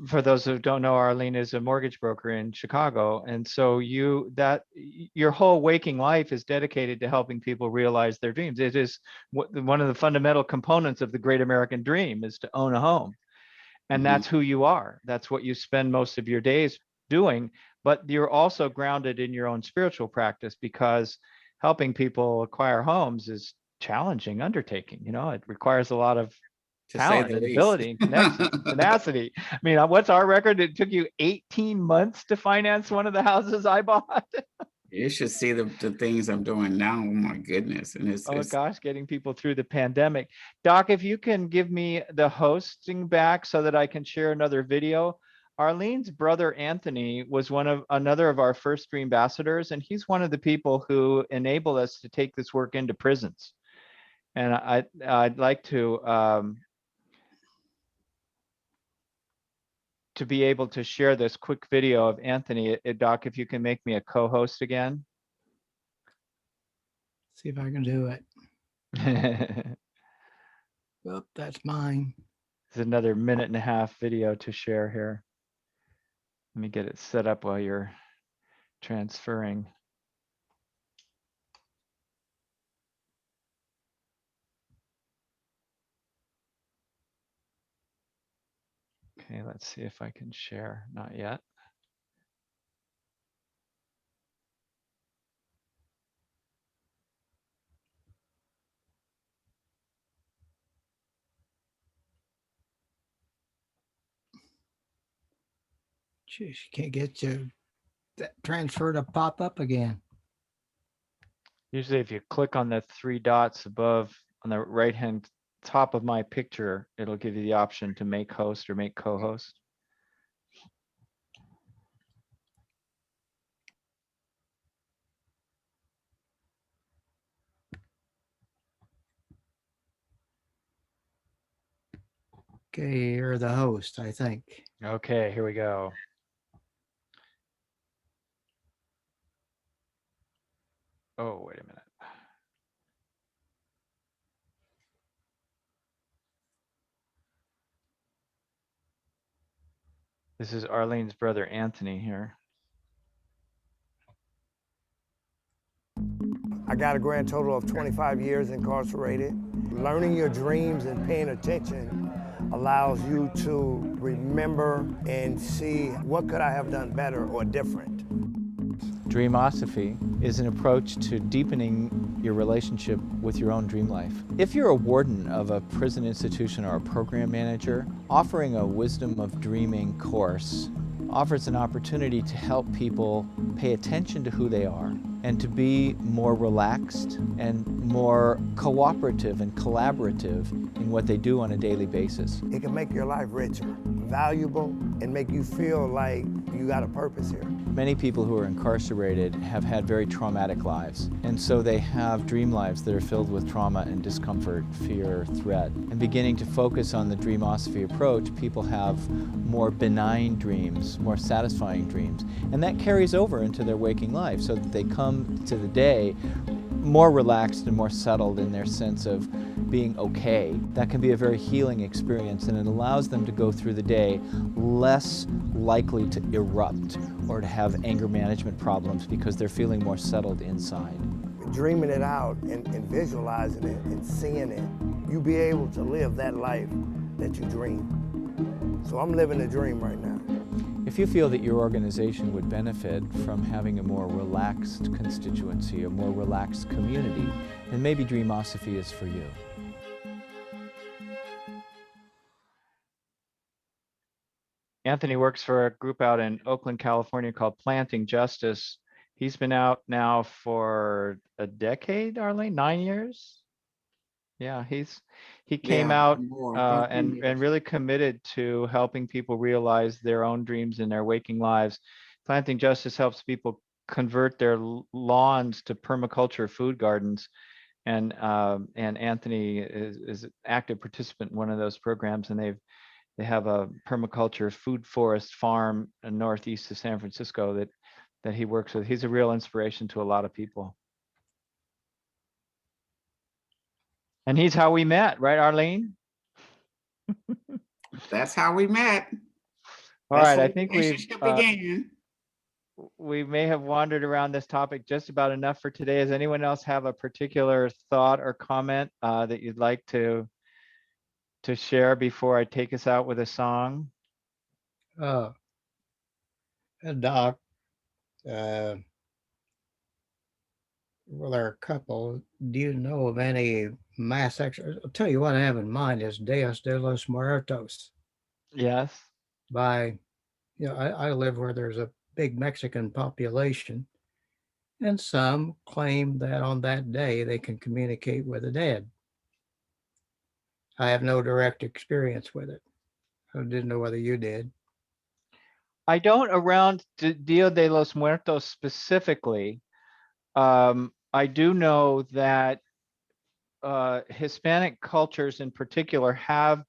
for those who don't know, Arlene is a mortgage broker in Chicago. And so your whole waking life is dedicated to helping people realize their dreams. It is one of the fundamental components of the great American dream is to own a home. And that's who you are. That's what you spend most of your days doing. But you're also grounded in your own spiritual practice, because helping people acquire homes is challenging undertaking. It requires a lot of To say talent the and least. ability and connection, tenacity. I mean, what's our record? It took you 18 months to finance one of the houses I bought. You should see the things I'm doing now. Oh my goodness. And Oh it's gosh, getting people through the pandemic. Doc, if you can give me the hosting back so that I can share another video. Arlene's brother Anthony was another of our first Dream ambassadors, and he's one of the people who enabled us to take this work into prisons. And I'd like to be able to share this quick video of Anthony. Doc, if you can make me a co-host again. See if I can do it. There's Oh, that's mine. another 1.5-minute video to share here. Let me get it set up while you're transferring. Okay, let's see if I can share. Not yet. Jeez, you can't get that transfer to pop up again. Usually if you click on the 3 dots above on the right-hand top of my picture, it'll give you the option to make host or make co-host. Okay, you're the host, I think. Okay, here we go. Oh, wait a minute. This is Arlene's brother, Anthony, here. I got a grand total of 25 years incarcerated. Learning your dreams and paying attention allows you to remember and see what could I have done better or different. Dreamosophy is an approach to deepening your relationship with your own dream life. If you're a warden of a prison institution or a program manager, offering a Wisdom of Dreaming course offers an opportunity to help people pay attention to who they are and to be more relaxed and more cooperative and collaborative in what they do on a daily basis. It can make your life richer, valuable, and make you feel like you got a purpose here. Many people who are incarcerated have had very traumatic lives, and so they have dream lives that are filled with trauma and discomfort, fear, threat. And beginning to focus on the Dreamosophy approach, people have more benign dreams, more satisfying dreams, and that carries over into their waking life so that they come to the day more relaxed and more settled in their sense of being okay. That can be a very healing experience, and it allows them to go through the day less likely to erupt or to have anger management problems because they're feeling more settled inside. Dreaming it out and visualizing it and seeing it, you'll be able to live that life that you dream. So I'm living a dream right now. If you feel that your organization would benefit from having a more relaxed constituency, a more relaxed community, then maybe Dreamosophy is for you. Anthony works for a group out in Oakland, California called Planting Justice. He's been out now for a decade, Arlene, 9 years? Yeah, he came out and really committed to helping people realize their own dreams in their waking lives. Planting Justice helps people convert their lawns to permaculture food gardens. And Anthony is an active participant in one of those programs, and they have a permaculture food forest farm northeast of San Francisco that he works with. He's a real inspiration to a lot of people. And he's how we met, right, Arlene? That's how we met. All That's right, how I the think relationship began. we may have wandered around this topic just about enough for today. Does anyone else have a particular thought or comment that you'd like to share before I take us out with a song? Doc, well, there are a couple. Do you know of any mass execution? I'll tell you what I have in mind is Dias de los Muertos Yes. by, I live where there's a big Mexican population, and some claim that on that day they can communicate with the dead. I have no direct experience with it. I didn't know whether you did. I don't around Dia de los Muertos specifically. I do know that Hispanic cultures in particular have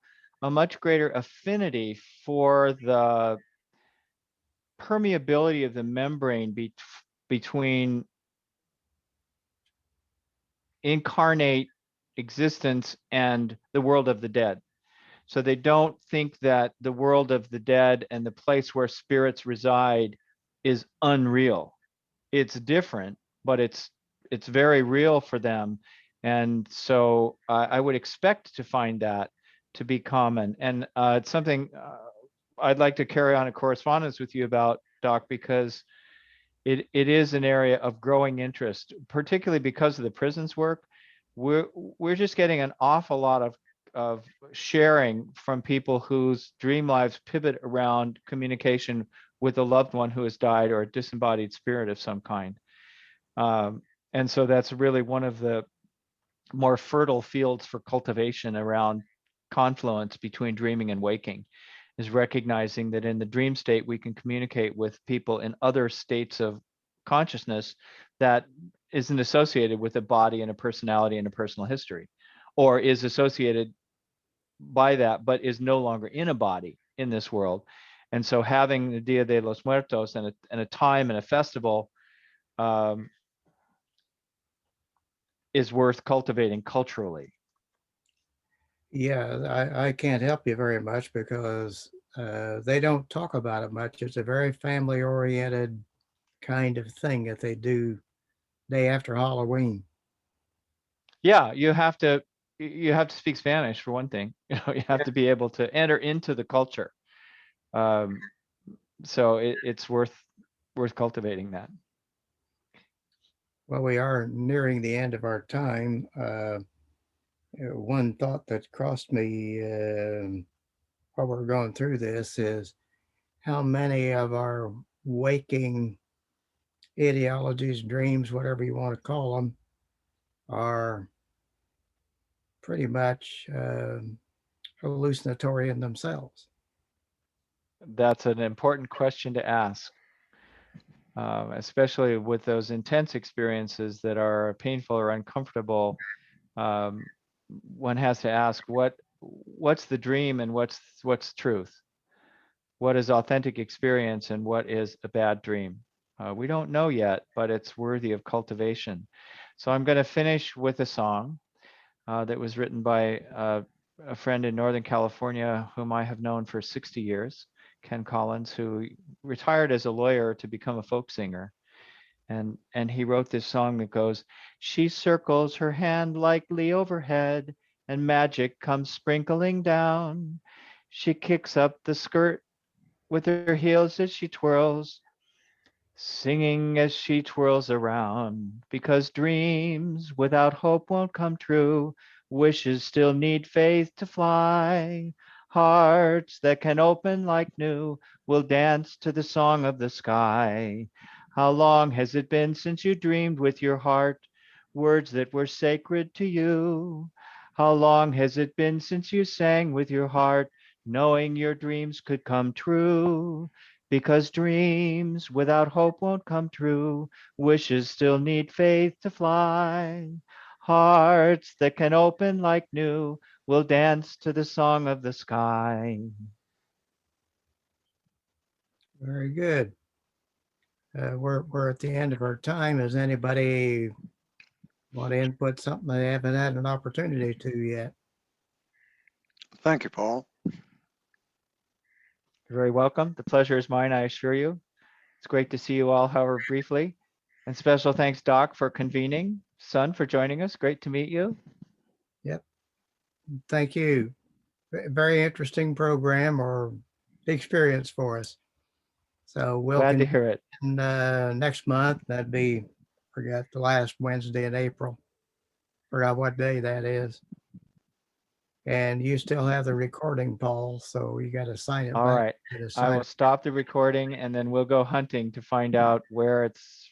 a much greater affinity for the permeability of the membrane between incarnate existence and the world of the dead. So they don't think that the world of the dead and the place where spirits reside is unreal. It's different, but it's very real for them. And so I would expect to find that to be common. And it's something I'd like to carry on a correspondence with you about, Doc, because it is an area of growing interest, particularly because of the prisons work. We're just getting an awful lot of sharing from people whose dream lives pivot around communication with a loved one who has died or a disembodied spirit of some kind. And so that's really one of the more fertile fields for cultivation around confluence between dreaming and waking, is recognizing that in the dream state, we can communicate with people in other states of consciousness that isn't associated with a body and a personality and a personal history, or is associated by that, but is no longer in a body in this world. And so having the Dia de los Muertos and a time and a festival is worth cultivating culturally. Yeah, I can't help you very much because they don't talk about it much. It's a very family oriented kind of thing that they do day after Halloween. Yeah, you have to speak Spanish for one thing. You have to be able to enter into the culture. So it's worth cultivating that. Well, we are nearing the end of our time. One thought that crossed me while we're going through this is how many of our waking ideologies, dreams, whatever you want to call them, are pretty much hallucinatory in themselves. That's an important question to ask, especially with those intense experiences that are painful or uncomfortable. One has to ask what's the dream and what's truth? What is authentic experience and what is a bad dream? We don't know yet, but it's worthy of cultivation. So I'm going to finish with a song that was written by a friend in Northern California whom I have known for 60 years, Ken Collins, who retired as a lawyer to become a folk singer. And he wrote this song that goes, "She circles her hand lightly overhead, and magic comes sprinkling down. She kicks up the skirt with her heels as she twirls, singing as she twirls around, because dreams without hope won't come true. Wishes still need faith to fly. Hearts that can open like new will dance to the song of the sky. How long has it been since you dreamed with your heart words that were sacred to you? How long has it been since you sang with your heart, knowing your dreams could come true? Because dreams without hope won't come true. Wishes still need faith to fly. Hearts that can open like new will dance to the song of the sky." Very good. We're at the end of our time. Does anybody want to input something they haven't had an opportunity to yet? Thank you, Paul. You're very welcome. The pleasure is mine, I assure you. It's great to see you all, however briefly. And special thanks, Doc, for convening. Sun, for joining us. Great to meet you. Yep. Thank you. Very interesting program or experience for us. So we'll Glad to continue hear it. next month. That'd be, forgot the last Wednesday in April. Forgot what day that is. And you still have the recording, Paul, so you got to sign it All back. right. You gotta I sign will it. stop the recording and then we'll go hunting to find out where it's